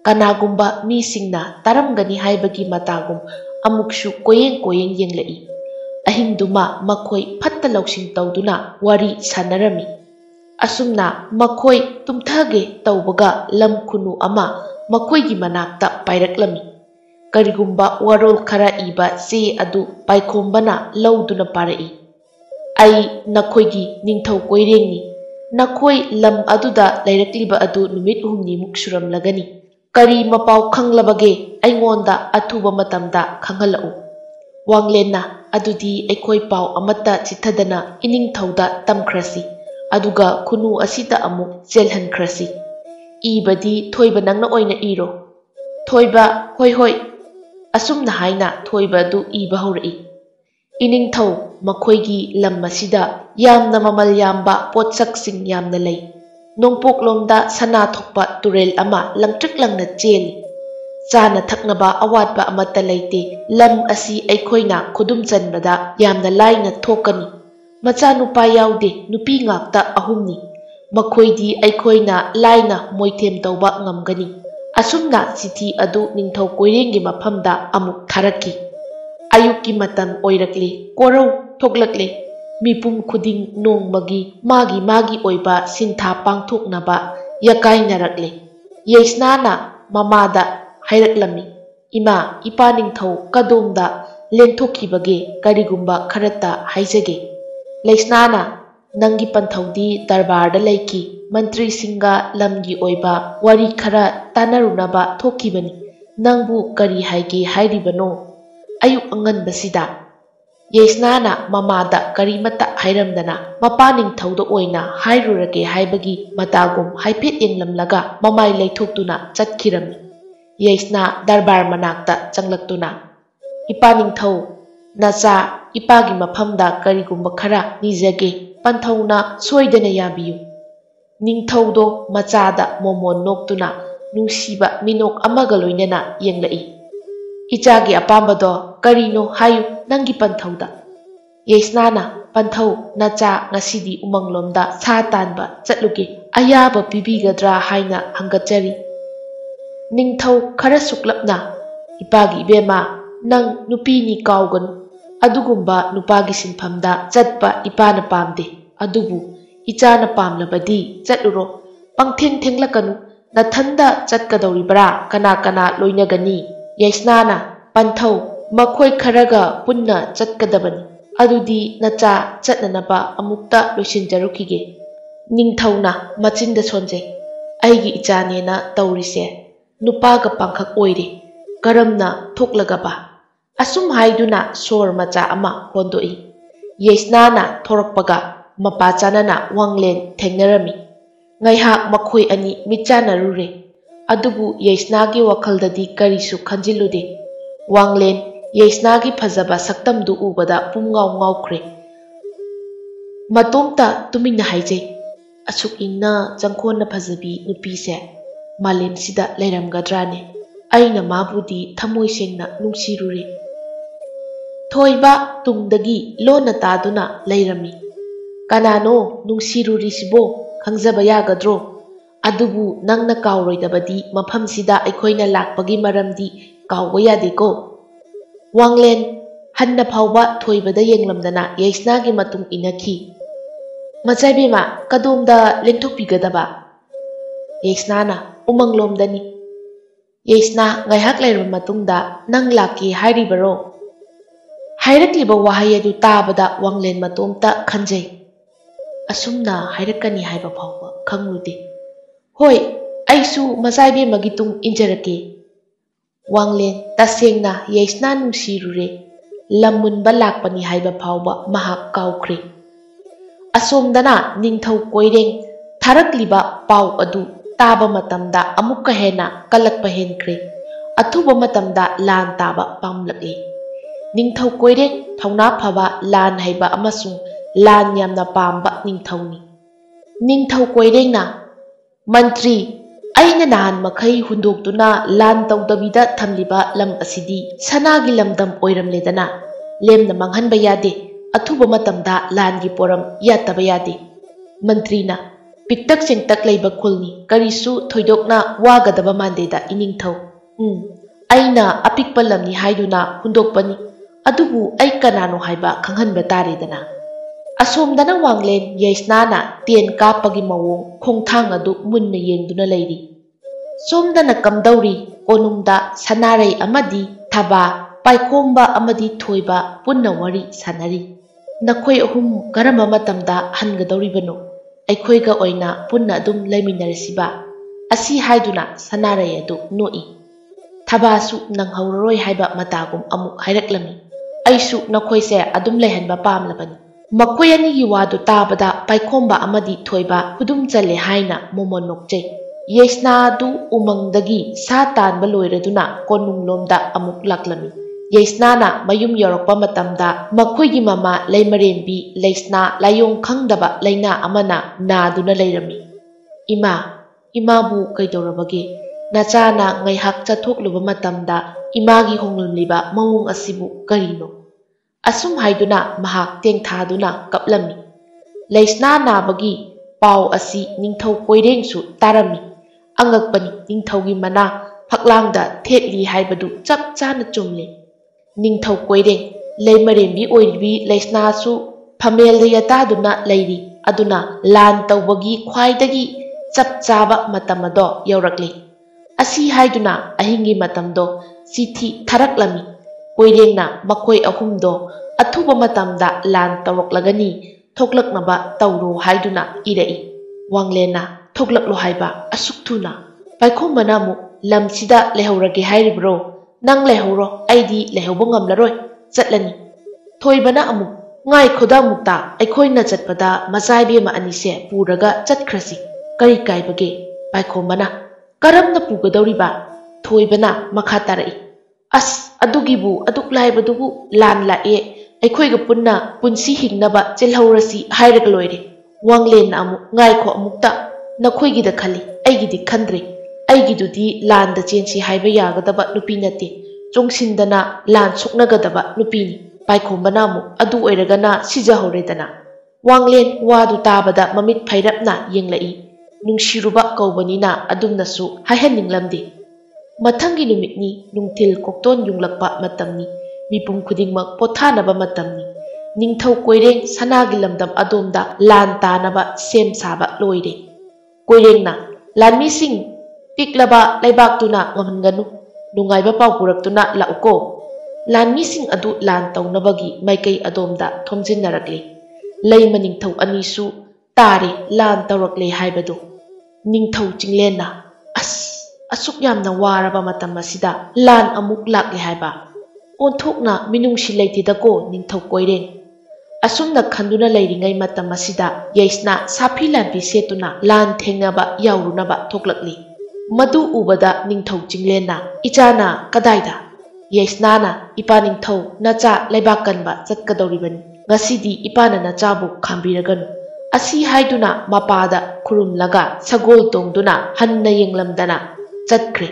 ꯀꯅꯥꯒꯨꯝꯕ ꯃꯤꯁꯤꯡꯅ ꯇꯥꯔꯝꯒꯅꯤ ꯍꯥꯏꯕꯒꯤ ꯃꯇꯥꯒꯨꯝ ꯑꯃꯨꯛꯁꯨ ꯀꯣꯌꯦꯡ ꯀꯣꯌꯦꯡ ꯌꯦꯡꯂꯛꯏ꯫ ꯑꯍꯤꯡꯗꯨꯃ ꯃꯈꯣꯏ ꯐꯠꯇ ꯂꯧꯁꯤꯡ ꯇꯧꯗꯨꯅ ꯋꯥꯔꯤ ꯁꯥꯅꯔꯝꯃꯤ꯫ ꯑꯁꯨꯝꯅ ꯃꯈꯣꯏ ꯇꯨꯝꯊꯒꯦ ꯇꯧꯕꯒ ꯂꯝ ꯈꯨꯅꯨ ꯑꯃ ꯃꯈꯣꯏꯒꯤ ꯃꯅꯥꯛꯇ ꯄꯥꯏꯔꯛꯂꯝꯃꯤ꯫ ꯀꯔꯤꯒꯨꯝꯕ ꯋꯥꯔꯣꯜ ꯈꯔ ꯏꯕ ꯆꯦ ꯑꯗꯨ ꯄꯥꯏꯈꯣꯝꯕꯅ ꯂꯧꯗꯨꯅ ꯄꯥꯔꯛꯏ꯫ ꯑꯩ ꯅꯈꯣꯏꯒꯤ ꯅꯤꯡꯊꯧ ꯀꯣꯏꯔꯦꯡꯅꯤ, ꯅꯈꯣꯏ ꯂꯝ ꯑꯗꯨꯗ ꯂꯩꯔꯛꯂꯤꯕ ꯑꯗꯨ ꯅꯨꯃꯤꯠ ꯍꯨꯝꯅꯤꯃꯨꯛ ꯁꯨꯔꯝꯂꯒꯅꯤ꯫ ꯀꯔꯤ ꯃꯄꯥꯎ ꯈꯪꯂꯕꯒꯦ ꯑꯩꯉꯣꯟꯗ ꯑꯊꯨꯕ ꯃꯇꯝꯗ ꯈꯪꯍꯜꯂꯛꯎ꯫ ꯋꯥꯡꯂꯦꯟꯅ ꯑꯗꯨꯗꯤ ꯑꯩꯈꯣই ꯄꯥꯎ ꯑꯃꯠꯇ ꯆꯤꯠꯊꯗꯅ ꯏꯅꯤꯡꯊꯧꯗ ꯇꯝꯈ꯭ꯔꯁꯤ, ꯑꯗꯨꯒ ꯈꯨꯅꯨ ꯑꯁꯤꯗ ꯑꯃꯨꯛ ꯆꯦꯜꯍꯟꯈ꯭ꯔꯁꯤ꯫ ꯏꯕꯗꯤ ꯊꯣꯏꯕ ꯅꯪꯅ ꯑꯣꯏꯅ ꯏꯔꯣ꯫ ꯊꯣꯏꯕ ꯍꯣꯏ ꯍꯣꯏ꯫ ꯑꯁꯨꯝꯅ ꯍꯥꯏꯅ ꯊꯣꯏꯕ ꯑꯗꯨ ꯏꯕ ꯍꯧꯔꯛꯏ꯫ ꯏꯅꯤꯡꯊꯧ ꯃꯈꯣꯏꯒꯤ ꯂꯝ ꯑꯁꯤꯗ ꯌꯥꯝꯅ ꯃꯃꯜ ꯌꯥꯝꯕ ꯄꯣꯠꯁꯛꯁꯤꯡ ꯌꯥꯝꯅ ꯂꯩ꯫ ꯅꯣꯡꯄꯣꯛꯂꯣꯝꯗ ꯁꯅꯥ ꯊꯣꯛꯄ ꯇꯨꯔꯦꯜ ꯑꯃ ꯂꯪꯇ꯭ꯔꯤꯛ ꯂꯪꯅ ꯆꯦꯜꯂꯤ꯫ ꯆꯥꯅ ꯊꯛꯅꯕ ꯑꯋꯥꯠꯄ ꯑꯃꯠꯇ ꯂꯩꯇꯦ꯫ ꯂꯝ ꯑꯁꯤ ꯑꯩꯈꯣꯏꯅ ꯈꯨꯗꯨꯝ ꯆꯟꯕꯗ ꯌꯥꯝꯅ ꯂꯥꯏꯅ ꯊꯣꯛꯀꯅꯤ꯫ ꯃꯆꯥꯅꯨꯄꯥ ꯌꯥꯎꯗꯦ, ꯅꯨꯄꯤ ꯉꯥꯛꯇ ꯑꯍꯨꯝꯅꯤ꯫ ꯃꯈꯣꯏꯗꯤ ꯑꯩꯈꯣꯏꯅ ꯂꯥꯏꯅ ꯃꯣꯏꯊꯦꯝ ꯇꯧꯕ ꯉꯝꯒꯅꯤ꯫ ꯑꯁꯨꯝꯅ ꯆꯤꯊꯤ ꯑꯗꯨ ꯅꯤꯡꯊꯧ ꯀꯣꯏꯔꯦꯡꯒꯤ ꯃꯐꯝꯗ ꯑꯃꯨꯛ ꯊꯥꯔꯛꯈꯤ꯫ ꯑꯌꯨꯛꯀꯤ ꯃꯇꯝ ꯑꯣꯏꯔꯛꯂꯦ, ꯀꯣꯔꯧ ꯊꯣꯛꯂꯛꯂꯦ꯫ ꯃꯤꯄꯨꯝ ꯈꯨꯗꯤꯡ ꯅꯣꯡꯃꯒꯤ ꯃꯥꯒꯤ ꯃꯥꯒꯤ ꯑꯣꯏꯕ ꯁꯤꯟꯊꯥ ꯄꯥꯡꯊꯣꯛꯅꯕ ꯌꯥꯀꯥꯏꯅꯔꯛꯂꯦ꯫ ꯌꯩꯁꯅꯥꯅ ꯃꯃꯥꯗ ꯍꯥꯏꯔꯛꯂꯝꯃꯤ, ꯏꯃꯥ ꯏꯄꯥ ꯅꯤꯡꯊꯧ ꯀꯗꯣꯝꯗ ꯂꯦꯟꯊꯣꯛꯈꯤꯕꯒꯦ, ꯀꯔꯤꯒꯨꯝꯕ ꯈꯔꯇ ꯍꯥꯏꯖꯒꯦ꯫ ꯂꯩꯁꯅꯥꯅ ꯅꯪꯒꯤ ꯄꯟꯊꯧꯗꯤ ꯗꯔꯕꯥꯔꯗ ꯂꯩꯈꯤ, ꯃꯟꯇ꯭ꯔꯤꯁꯤꯡꯒ ꯂꯝꯒꯤ ꯑꯣꯏꯕ ꯋꯥꯔꯤ ꯈꯔ ꯇꯥꯟꯅꯔꯨꯅꯕ ꯊꯣꯛꯈꯤꯕꯅꯤ꯫ ꯅꯪꯕꯨ ꯀꯔꯤ ꯍꯥꯏꯒꯦ ꯍꯥꯏꯔꯤꯕꯅꯣ ꯑꯌꯨꯛ ꯑꯉꯟꯕꯁꯤꯗ? ꯌꯩꯁꯅꯥꯅ ꯃꯃꯥꯗ ꯀꯔꯤꯃꯠꯇ ꯍꯥꯏꯔꯝꯗꯅ ꯃꯄꯥ ꯅꯤꯡꯊꯧꯗ ꯑꯣꯏꯅ ꯍꯥꯏꯔꯨꯔꯒꯦ ꯍꯥꯏꯕꯒꯤ ꯃꯇꯥꯒꯨꯝ ꯍꯥꯏꯐꯦꯠ ꯌꯦꯡꯂꯝꯂꯒ ꯃꯃꯥꯏ ꯂꯩꯊꯣꯛꯇꯨꯅ ꯆꯠꯈꯤꯔꯝꯃꯤ꯫ ꯌꯩꯁꯅꯥ ꯗꯔꯕꯥꯔ ꯃꯅꯥꯛꯇ ꯆꯪꯂꯛꯇꯨꯅ, ꯏꯄꯥ ꯅꯤꯡꯊꯧ, ꯅꯆꯥ ꯏꯄꯥꯒꯤ ꯃꯐꯝꯗ ꯀꯔꯤꯒꯨꯝꯕ ꯈꯔ ꯅꯤꯖꯒꯦ, ꯄꯟꯊꯧꯅ ꯁꯣꯏꯗꯅ ꯌꯥꯕꯤꯌꯨ꯫ ꯅꯤꯡꯊꯧꯗꯣ ꯃꯆꯥꯗ ꯃꯣꯃꯣꯟ ꯅꯣꯛꯇꯨꯅ ꯅꯨꯡꯁꯤꯕ ꯃꯤꯅꯣꯛ ꯑꯃꯒ ꯂꯣꯏꯅꯅ ꯌꯦꯡꯂꯛꯏ꯫ ꯏꯆꯥꯒꯤ ꯑꯄꯥꯝꯕꯗꯣ ꯀꯔꯤꯅꯣ ꯍꯥꯏꯌꯨ ꯅꯪꯒꯤ ꯄꯟꯊꯧꯗ꯫ ꯌꯩꯁꯅꯥꯅ ꯄꯟꯊꯧ ꯅꯆꯥ ꯉꯁꯤꯗꯤ ꯎꯃꯪꯂꯣꯝꯗ ꯁꯥ ꯇꯥꯟꯕ ꯆꯠꯂꯨꯒꯦ, ꯑꯌꯥꯕ ꯄꯤꯕꯤꯒꯗ꯭ꯔꯥ ꯍꯥꯏꯅ ꯍꯪꯒꯠꯆꯔꯤ꯫ ꯅꯤꯡꯊꯧ ꯈꯔ ꯁꯨꯛꯂꯞꯅ, ꯏꯄꯥꯒꯤ ꯏꯕꯦꯝꯃ, ꯅꯪ ꯅꯨꯄꯤꯅꯤ ꯀꯥꯎꯒꯅꯨ꯫ ꯑꯗꯨꯒꯨꯝꯕ ꯅꯨꯄꯥꯒꯤ ꯁꯤꯟꯐꯝꯗ ꯆꯠꯄ ꯏꯄꯥꯅ ꯄꯥꯝꯗꯦ꯫ ꯑꯗꯨꯕꯨ ꯏꯆꯥꯅ ꯄꯥꯝꯂꯕꯗꯤ ꯆꯠꯂꯨꯔꯣ, ꯄꯪꯊꯦꯡ ꯊꯦꯡꯂꯛꯀꯅꯨ꯫ ꯅꯊꯟꯗ ꯆꯠꯀꯗꯧꯔꯤꯕ꯭ꯔꯥ, ꯀꯅꯥ ꯀꯅꯥ ꯂꯣꯏꯅꯒꯅꯤ? ꯌꯩꯁꯅꯥꯅ ꯄꯟꯊꯧ ꯃꯈꯣꯏ ꯈꯔꯒ ꯄꯨꯟꯅ ꯆꯠꯀꯗꯕꯅꯤ, ꯑꯗꯨꯗꯤ ꯅꯆꯥ ꯆꯠꯅꯅꯕ ꯑꯃꯨꯛꯇ ꯂꯣꯏꯁꯤꯟꯖꯔꯨꯈꯤꯒꯦ꯫ ꯅꯤꯡꯊꯧꯅ ꯃꯆꯤꯟꯗ ꯁꯣꯟꯖꯩ, ꯑꯩꯒꯤ ꯏꯆꯥꯅꯦꯅ ꯇꯧꯔꯤꯁꯦ नुपागा पांखक ओइरे करमना थोकलगबा असुम हाइदुना सोर मचा अमा होंदोई येसनाना थोरकपगा Mopa Chanana वांगलेन थेंगनरमी ngaiha makhoi ani michanaruरे adubu yeisnagi wakhaldadi karisu khanjilude wanglen yeisnagi phajaba saktamdu ubada pumngau ngaukhre matomta tumina haijei asuk ingna jangkhonna phajabi nupi se malem sida leiramgadrane aina mabudi thamoi sengna nungsirure thoiba tungdagi lona taduna leirami kanano nungsiruri sibo खंगजबा यागद्रो अदुबु नंगना कावरोइदबदी मफमसिदा अखोइना लाकपगी मरमदी कावबा यादेको वांगलेन हन्ना फावबा थोइबदा येंगलमदना येसनागी मतुंग इनखी मचाइबेमा कदोमदा लेंथोकपिगदबा येसनाना उमंगलोमदनी येसना ngaiहक लेरब मतुंगदा नंग लाके हाइरिबरो हाइरक्लिबा वाहै अदु ताबदा वांगलेन मतोमता खंजै असुमना हाइरकनी हाइबा फावबा खंगुदे होय आइसु मचाइबे मगी तुंग इंजरके वांगलेन तसेंगना येसना नुंसिरुरे लमुनबा लाकपनी हाइबा फावबा महाक काउख्रे असोमदना निंगथौ कोइरेंग थारकलिबा पाव अदु ताबा मतमदा अमुक्का हेना कलकपा हेनख्रे अथुबा मतमदा लान ताबा पामलकले निंगथौ कोइरेंग थौना फबा लान हाइबा अमसुंग लान यामना पाम्बा निंगथौनी निंगथौ कोइरेंगना मंत्री अइना नाहन मखै हुंदोक्तुना लान तौदबिदा थमलिबा lump असिदी सनागी लमदम ओइरमलेदना Lemna मंगहनबा यादे अथुबा मतमदा लानगी पोरम यातबा यादे मंत्रीना पिक्तक चिंतक लेबा खुलनी करिसु थोइदोकना वागदबा मांदेदा इनिंगथौ अइना अपिकपा लमनी हाइदुना हुंदोकपनी अदुबु अइ कनानो हाइबा खंगहनबा तारेदना असोमदना वांगलेन येसनाना तेन कापगी मवोंग खोंथांग अदु मुन्ना येंगदुना लेरी सोमदना कमदौरी कोनुंगदा सनारै अमदी थबा पाइखोंबा अमदी थोइबा पुन्ना वरी सनारी नखोय अहुम करम मतमदा हनगदौरिबनो अखोइगा ओइना पुन्ना अदुम लेमिनरसिबा असि हाइदुना सनारै अदु नोई थबासु नंगहौररोय हाइबा मतागुम अमुक हाइरक्लमी अइसु नखोइसे अदुम लेहनबा पामलबनी मखोय अनिगी वादु ताबदा पाइखोंबा अमदी थोइबा हुदुम चले हाइना मोमोन नोकजै येसना दु उमंगदगी सा तानबा लोइरदुना कोनुंगलोमदा अमुक लाक्लमी येसनाना मयुम यौरकपा मतमदा मखोयगी ममा लेमरेंबी लेसना लायोंग खंगदबा लेना अमना नादुना लेरमी इमा इमाबु कैदौरबगे नचाना ngaiहक चथोकलुबा मतमदा इमागी होंगलमलिबा मवोंग असिबु करिनो असुम हाइदुना महाक तेंगथादुना कपलमी लेसना नाबगी पाव असि निंगथौ कोइरेंगसु तारमी अंगकपनी निंगथौगी मना फकलांगदा थेटली हाइबदु चप चाना चुमले निंगथौ कोइरेंग लेमरेंबी ओइरबी लेसनासु फमेल यतादुना लेरी अदुना लान तौबगी ख्वाइदगी चप चाबा मतमदो यौरकले असि हाइदुना अहिंगी मतमदो चिठी थरकलमी कोइरेंगना मखोय अहुमदो अथुबा मतमदा लान तौरकलगनी थोकलकनबा तौरो हाइदुना इरई वांगलेना थोकलकलो हाइबा असुक्थुना पाइखोंबना मु लमसिदा लेहौरगे हाइरिब्रो नंग लेहौरो आइदी लेहौबा ngamlaroy चटलनी थोइबना अमु ngai khoda mukta अखोइना चटपदा मचाइबे मा अनिसे पुरगा चटख्रसी करी काइबगे पाइखोंबना करमना पुगदौरिबा थोइबना मखा तारई अस अदुगिबु अदुक्लाइबदुबु लान लाए अखोइगा पुन्ना पुन्सी हिंगनबा चेलहौरसी हाइरग लोइरे वांगलेन अमु ngai खो अमुक्ता नखोइगिदा खली अइगिदि खंद्रे अइगिदुदी लानदा चेंसी हाइबा यागदबा नुपी नते चोंगसिंदना लान सोकनगदबा नुपीनी पाइखोंबना मु अदु ओइरगना सिजहौरेदना वांगलेन वादु ताबदा ममित फैरपना येंगलई नुंसिरुबा कौबनिना अदुमनसु हाइहनिंगलमदे मथंगी नुमितनी नुंथिल कोक्तोन युंगलकपा मतमनी मिपुम खुदिंगमक पोथानबा मतमनी निंगथौ कोइरेंग सनागी लमदम अदोमदा लान तानबा सेम साबा लोइरे कोइरेंगना लानमिसिंग पिकलबा लेबाक्तुना ngamhanganu नुंगाइबा पाव पुरक्तुना लाउको लानमिसिंग अदु लान तौनबगी माइकई अदोमदा थोमजिनरकले लेमा निंगथौ अनिसु तारे लान तौरकले हाइबदो निंगथौ चिंगलेना अस asuk yamna waraba matam asida lan amuk lakle haiba onthokna minungsi leitidako ningthau koireng asumna khanduna leiringai matam asida yaisna safi lambi setuna lan thengnaba yaurunaba thoklakli madu ubada ningthau chinglenna ichana kadaida yaisnana ipa ningthau nacha leibakanba chatkadoribani ngasidi ipana nachabu khambiraganu asi haiduna mapada khurumlaga sagol tongduna hanna yenglamdana chatkre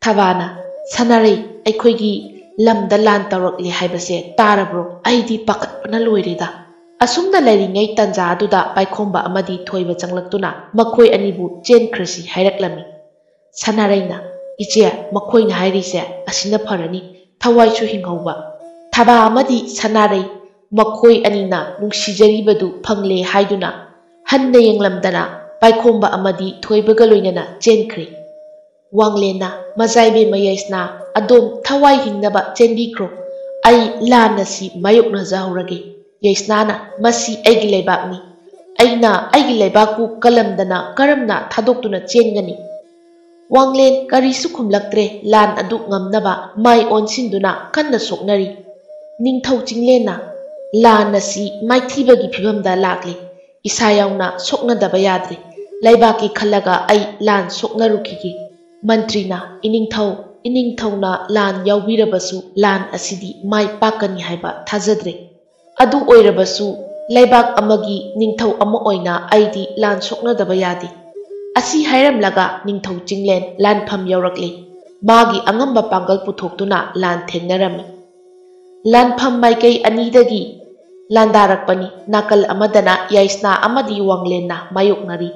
thabana sanarei aikhoigi lamda lan tawrakli haibase tarabro aidi pakatpana loireda asumna leiringai tanja aduda paikhomba amadi thoiba changlaktuna makhoi anibu chenkrasi hairaklami sanareina iche makhoina hairise asina pharani thawaichu hinghauba thaba amadi sanarei makhoi anina nungshijaribadu phangle haiduna hanna yenglamdana paikhomba amadi thoibaga loinana chenkhre wanglena mazaibe mayaisna adom thawai hingnaba chenbikro ai lanasi mayokna jahurage yaisnana masi aigi leibakni aina aigi leibaku kalamdana karamna thadoktuna chengani wanglen karisu khumlaktre lan adu ngamnaba mai onsinduna kanna soknari ningthau chinglena lan asi maithibagi phibamda lakle isa yauna soknadaba yadre leibaki khalaga ai lan soknarukhigi mantrina iningthauna lan yaubirabasu lan asidi mai pakani haiba thajadre adu oirabasu leibak amagi ningthau ama oina aidi lan soknadaba yadi asi hairamlaga ningthau chinglen lan pham yaurakle magi angamba pangal puthoktuna lan thengnarami lan pham maikei anidagi landarakpani nakal amadana yaisna amadi wanglenna mayoknari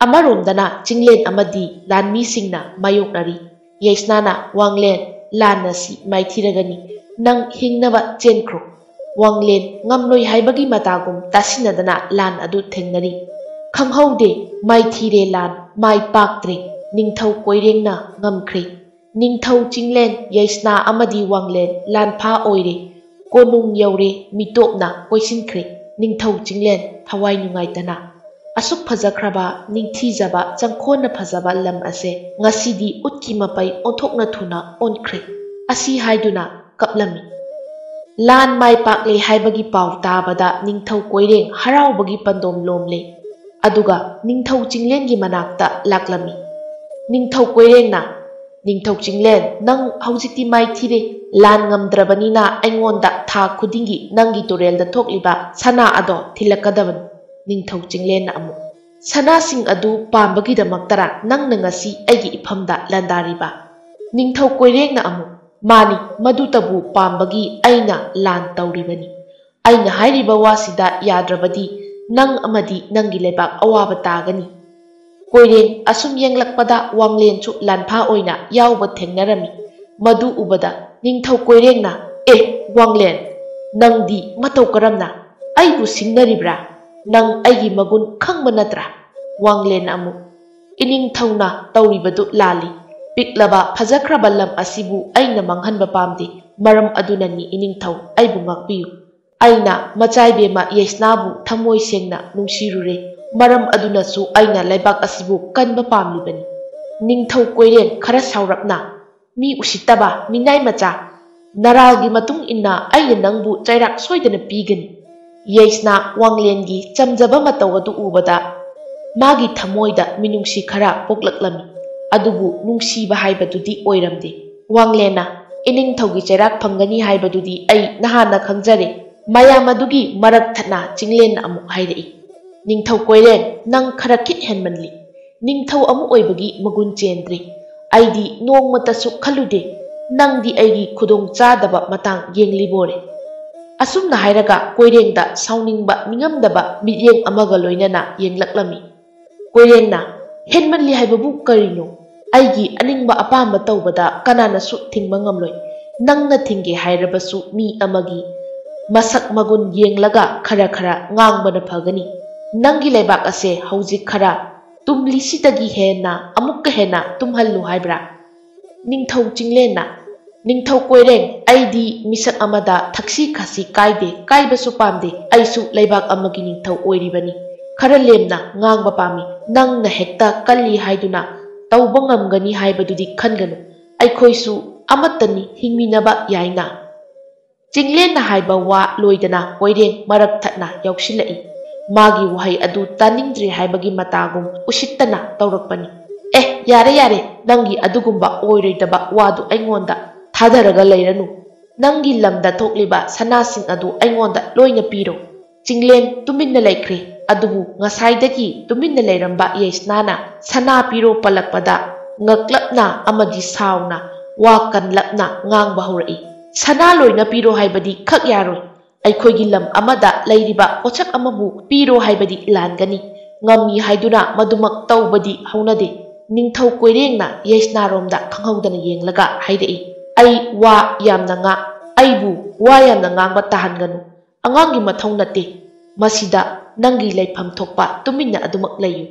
amaromdana chinglen amadi lanmi singna mayoknari yaisnana wanglen lanasi maithiragani nang hingnaba chenkro wanglen ngamloi haibagi matagum tasinadana lan adu thengnari khanghaude maithire lan mai paktre ningthau koirengna ngamkhre ningthau chinglen yaisna amadi wanglen lanpha oire konung yaure mitopna koisinkhre ningthau chinglen thawai nungaitana asuk phajakraba ningthijaba changkhona phajaba lam ase ngasidi utki mapai onthokna thuna onkhre asi haiduna kaplami lan mai pakle haibagi pau tabada ningthau koireng haraubagi pandom lomle aduga ningthau chinglengi manakta laklami ningthau koirengna ningthau chinglen nang haujikti mai thire lan ngamdrabanina aingonda tha khudingi nangi torelda thokliba sana ado thilakadaban ningthau chinglen amu sana sing adu pambagi damaktara nang nangasi aigi iphamda landariba ningthau koirengna amu mani madutabu pambagi aina lan tauribani aina hairiba wasida yadrabadi nang amadi nangi lebak awaba tagani koireng asum yenglakpada wanglen chu lanpha oina yawba thengnarami madu ubada ningthau koirengna wanglen nangdi matau karamna aibu singnaribra nang aigi magun khangba natra wanglen amu iningthauna tauribadu lali piklaba phajakraba lam asibu aina manghanba pamde maram adunani iningthau aibu ngakpiyu aina machaibema yaisnabu thamoi sengna nungsirure maram adunasu aina leibak asibu kanba pamlibani ningthau koireng khara saurapna mi usitaba minai macha naralgi matung inna aina nangbu chairak soidana pigani yaisna wanglengi chamjaba matau adu ubada magi thamoida minungsi khara poklaklami adubu nungsiba haibadudi oiramde wanglena iningthaugi chairak phangani haibadudi ai nahana khangjare mayam adugi marak thana chinglen amu hairei ningthau koireng nang khara khit henmanli ningthau amu oibagi magun chendre aidi nongmatasu khalude nangdi aigi khudong chadaba matang yenglibore asumna hairaga koirengda sauningba ningamdaba midyeng amaga loinana yenglaklami koirengna henmanli haibabu karino aigi aningba apamba tawbada kanana su thingba ngamloi nangna thingge hairabasu mi amagi masak magun yenglaga khara khara ngangbana phagani nangi leibak ase hauji khara tumlisitagi hena amukka hena tumhallu haibra ningthau chinglenna ningthau koireng aidi misak amada thaksi khasi kaide kaibasu pamde aisu leibak amagi ningthau oiribani khara lemna ngangba pami nangna hekta kalli haiduna ꯇꯧꯕ ꯉꯝꯒꯅꯤ ꯍꯥꯏꯕꯗꯨꯗꯤ ꯈꯟꯒꯅꯨ ꯑꯩꯈꯣꯏꯁꯨ ꯑꯃꯠꯇꯅꯤ ꯍꯤꯡꯃꯤꯟꯅꯕ ꯌꯥꯏꯅ ꯆꯤꯡꯂꯦꯟꯅ ꯍꯥꯏꯕ ꯋꯥ ꯂꯣꯏꯗꯅ ꯀꯣꯏꯔꯦꯡ ꯃꯔꯛ ꯊꯠꯅ ꯌꯥꯎꯁꯤꯜꯂꯛꯏ ꯃꯥꯒꯤ ꯋꯥꯍꯩ ꯑꯗꯨ ꯇꯥꯅꯤꯡꯗ꯭ꯔꯦ ꯍꯥꯏꯕꯒꯤ ꯃꯇꯥꯒꯨꯝ ꯎꯁꯤꯠꯇꯅ ꯇꯧꯔꯛꯄꯅꯤ ꯌꯥꯔꯦ ꯌꯥꯔꯦ ꯅꯪꯒꯤ ꯑꯗꯨꯒꯨꯝꯕ ꯑꯣꯏꯔꯣꯏꯗꯕ ꯋꯥꯗꯨ ꯑꯩꯉꯣꯟꯗ ꯊꯥꯗꯔꯒ ꯂꯩꯔꯅꯨ ꯅꯪꯒꯤ ꯂꯝꯗ ꯊꯣꯛꯂꯤꯕ ꯁꯅꯥꯁꯤꯡ ꯑꯗꯨ ꯑꯩꯉꯣꯟꯗ ꯂꯣꯏꯅ ꯄꯤꯔꯣ ꯆꯤꯡꯂꯦꯟ ꯇꯨꯃꯤꯟꯅ ꯂꯩꯈ꯭ꯔꯦ ꯑꯗꯨꯕꯨ ꯉꯁꯥꯏꯗꯒꯤ ꯇꯨꯃꯤꯟꯅ ꯂꯩꯔꯝꯕ ꯌꯦꯁꯅꯥꯅ ꯁꯅꯥ ꯄꯤꯔꯣ ꯄꯜꯂꯛꯄꯗ ꯉꯛꯂꯞꯅ ꯑꯃꯗꯤ ꯁꯥꯎꯅ ꯋꯥ ꯀꯟꯂꯞꯅ ꯉꯥꯡꯕ ꯍꯧꯔꯛꯏ ꯁꯅꯥ ꯂꯣꯏꯅ ꯄꯤꯔꯣ ꯍꯥꯏꯕꯗꯤ ꯈꯛ ꯌꯥꯔꯣꯏ ꯑꯩꯈꯣꯏꯒꯤ ꯂꯝ ꯑꯃꯗ ꯂꯩꯔꯤꯕ ꯄꯣꯠꯁꯛ ꯑꯃꯕꯨ ꯄꯤꯔꯣ ꯍꯥꯏꯕꯗꯤ ꯂꯥꯟꯒꯅꯤ ꯉꯝꯃꯤ ꯍꯥꯏꯗꯨꯅ ꯃꯗꯨꯃꯛ ꯇꯧꯕꯗꯤ ꯍꯧꯅꯗꯦ ꯅꯤꯡꯊꯧ ꯀꯣꯏꯔꯦꯡꯅ ꯌꯦꯁꯅꯥꯔꯣꯝꯗ ꯈꯪꯍꯧꯗꯅ ꯌꯦꯡꯂꯒ ꯍꯥꯏꯔꯛꯏ ꯑꯩꯕꯨ ꯋꯥ ꯌꯥꯝꯅ ꯉꯥꯡꯕ ꯇꯥꯍꯟꯒꯅꯨ ꯑꯉꯥꯡꯒꯤ ꯃꯊꯧ ꯅꯠꯇꯦ ꯃꯁꯤꯗ ꯅꯪꯒꯤ ꯂꯩꯐꯝ ꯊꯣꯛꯄ ꯇꯨꯃꯤꯟꯅ ꯑꯗꯨꯃꯛ ꯂꯩꯌꯨ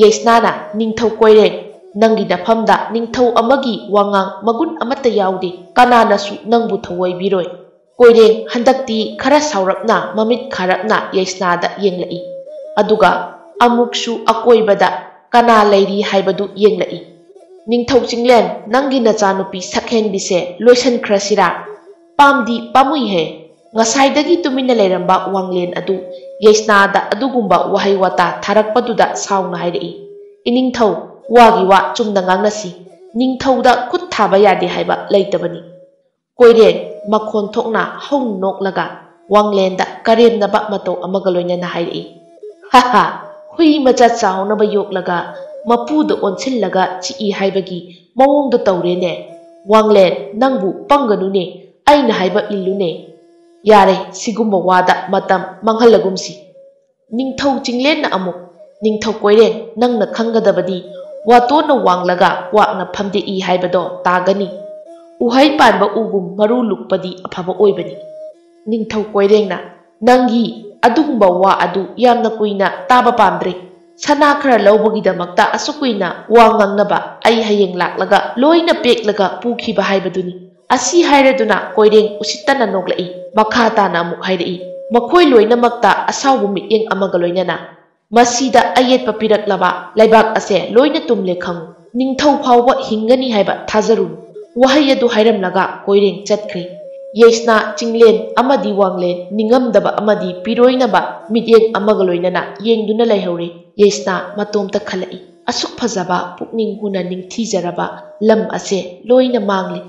ꯌꯦꯁꯅꯥꯅ ꯅꯤꯡꯊꯧ ꯀꯣꯏꯔꯦꯡ ꯅꯪꯒꯤ ꯅꯐꯝꯗ ꯅꯤꯡꯊꯧ ꯑꯃꯒꯤ ꯋꯥꯉꯥꯡ ꯃꯒꯨꯟ ꯑꯃꯠꯇ ꯌꯥꯎꯗꯦ ꯀꯅꯥꯅꯁꯨ ꯅꯪꯕꯨ ꯊꯧꯑꯣꯏꯕꯤꯔꯣꯏ ꯀꯣꯏꯔꯦꯡ ꯍꯟꯗꯛꯇꯤ ꯈꯔ ꯁꯥꯎꯔꯞꯅ ꯃꯃꯤꯠ ꯈꯥꯔꯞꯅ ꯌꯦꯁꯅꯥꯗ ꯌꯦꯡꯂꯛꯏ ꯑꯗꯨꯒ ꯑꯃꯨꯛꯁꯨ ꯑꯀꯣꯏꯕꯗ ꯀꯅꯥ ꯂꯩꯔꯤ ꯍꯥꯏꯕꯗꯨ ꯌꯦꯡꯂꯛꯏ ꯅꯤꯡꯊꯧ ꯆꯤꯡꯂꯦꯟ ꯅꯪꯒꯤ ꯅꯆꯥꯅꯨꯄꯤ ꯁꯛꯍꯦꯟꯕꯤꯁꯦ ꯂꯣꯏꯁꯟꯈ꯭ꯔꯁꯤꯔꯥ ꯄꯥꯝꯗꯤ ꯄꯥꯝꯃꯨꯏꯍꯦ ꯉꯁꯥꯏꯗꯒꯤ ꯇꯨꯃꯤꯟꯅ ꯂꯩꯔꯝꯕ ꯋꯥꯡꯂꯦꯟ ꯑꯗꯨ ꯌꯦꯁꯅꯥꯗ ꯑꯗꯨꯒꯨꯝꯕ ꯋꯥꯍꯩ ꯋꯥꯇꯥ ꯊꯥꯔꯛꯄꯗꯨꯗ ꯁꯥꯎꯅ ꯍꯥꯏꯔꯛꯏ ꯏꯅꯤꯡꯊꯧ ꯋꯥꯒꯤ ꯋꯥ ꯆꯨꯝꯅ ꯉꯥꯡꯅꯁꯤ ꯅꯤꯡꯊꯧꯗ ꯈꯨꯠ ꯊꯥꯕ ꯌꯥꯗꯦ ꯍꯥꯏꯕ ꯂꯩꯇꯕꯅꯤ ꯀꯣꯏꯔꯦꯡ ꯃꯈꯣꯟ ꯊꯣꯛꯅ ꯍꯧꯅ ꯅꯣꯛꯂꯒ ꯋꯥꯡꯂꯦꯟꯗ ꯀꯔꯦꯝꯅꯕ ꯃꯇꯧ ꯑꯃꯒ ꯂꯣꯏꯅꯅ ꯍꯥꯏꯔꯛꯏ ꯍꯥ ꯍꯨꯏ ꯃꯆꯥ ꯆꯥꯎꯅꯕ ꯌꯣꯛꯂꯒ ꯃꯄꯨꯗ ꯑꯣꯟꯁꯤꯜꯂꯒ ꯆꯤꯛꯏ ꯍꯥꯏꯕꯒꯤ ꯃꯑꯣꯡꯗ ꯇꯧꯔꯦꯅꯦ ꯋꯥꯡꯂꯦꯟ ꯅꯪꯕꯨ ꯄꯪꯒꯅꯨꯅꯦ ꯑꯩꯅ ꯍꯥꯏꯕ ꯏꯜꯂꯨꯅꯦ ꯌꯥꯔꯦ ꯁꯤꯒꯨꯝꯕ ꯋꯥꯗ ꯃꯇꯝ ꯃꯥꯡꯍꯜꯂꯒꯨꯝꯁꯤ ꯅꯤꯡꯊꯧ ꯆꯤꯡꯂꯦꯟꯅ ꯑꯃꯨꯛ ꯅꯤꯡꯊꯧ ꯀꯣꯏꯔꯦꯡ ꯅꯪꯅ ꯈꯪꯒꯗꯕꯗꯤ ꯋꯥꯇꯣꯟꯅ ꯋꯥꯡꯂꯒ ꯋꯥꯛꯅ ꯐꯝꯗꯦꯛꯏ ꯍꯥꯏꯕꯗꯣ ꯇꯥꯒꯅꯤ ꯎꯍꯩ ꯄꯥꯟꯕ ꯎꯒꯨꯝ ꯃꯔꯨ ꯂꯨꯛꯄꯗꯤ ꯑꯐꯕ ꯑꯣꯏꯕꯅꯤ ꯅꯤꯡꯊꯧ ꯀꯣꯏꯔꯦꯡꯅ ꯅꯪꯒꯤ ꯑꯗꯨꯒꯨꯝꯕ ꯋꯥ ꯑꯗꯨ ꯌꯥꯝꯅ ꯀꯨꯏꯅ ꯇꯥꯕ ꯄꯥꯝꯗ꯭ꯔꯦ ꯁꯅꯥ ꯈꯔ ꯂꯧꯕꯒꯤꯗꯃꯛꯇ ꯑꯁꯨꯛ ꯀꯨꯏꯅ ꯋꯥ ꯉꯥꯡꯅꯕ ꯑꯩ ꯍꯌꯦꯡ ꯂꯥꯛꯂꯒ ꯂꯣꯏꯅ ꯄꯦꯛꯂꯒ ꯄꯨꯈꯤꯕ ꯍꯥꯏꯕꯗꯨꯅꯤ ꯑꯁꯤ ꯍꯥꯏꯔꯗꯨꯅ ꯀꯣꯏꯔꯦꯡ ꯎꯁꯤꯠꯇꯅ ꯅꯣꯛꯂꯛꯏ ꯃꯈꯥ ꯇꯥꯅ ꯑꯃꯨꯛ ꯍꯥꯏꯔꯛꯏ ꯃꯈꯣꯏ ꯂꯣꯏꯅꯃꯛꯇ ꯑꯁꯥꯎꯕ ꯃꯤꯠꯌꯦꯡ ꯑꯃꯒ ꯂꯣꯏꯅꯅ ꯃꯁꯤꯗ ꯑꯌꯦꯠꯄ ꯄꯤꯔꯛꯂꯕ ꯂꯩꯕꯥꯛ ꯑꯁꯦ ꯂꯣꯏꯅ ꯇꯨꯝꯂꯦ ꯈꯪꯉꯨ ꯅꯤꯡꯊꯧ ꯐꯥꯎꯕ ꯍꯤꯡꯒꯅꯤ ꯍꯥꯏꯕ ꯊꯥꯖꯔꯨꯅꯨ ꯋꯥꯍꯩ ꯑꯗꯨ ꯍꯥꯏꯔꯝꯂꯒ ꯀꯣꯏꯔꯦꯡ ꯆꯠꯈ꯭ꯔꯦ ꯌꯦꯁꯅꯥ ꯆꯤꯡꯂꯦꯟ ꯑꯃꯗꯤ ꯋꯥꯡꯂꯦꯟ ꯅꯤꯡꯉꯝꯗꯕ ꯑꯃꯗꯤ ꯄꯤꯔꯣꯏꯅꯕ ꯃꯤꯠꯌꯦꯡ ꯑꯃꯒ ꯂꯣꯏꯅꯅ ꯌꯦꯡꯗꯨꯅ ꯂꯩꯍꯧꯔꯦ ꯌꯦꯁꯅꯥ ꯃꯇꯣꯝꯇ ꯈꯜꯂꯛꯏ ꯑꯁꯨꯛ ꯐꯖꯕ ꯄꯨꯛꯅꯤꯡ ꯍꯨꯅ ꯅꯤꯡꯊꯤꯖꯔꯕ ꯂꯝ ꯑꯁꯦ ꯂꯣꯏꯅ ꯃꯥꯡꯂꯦ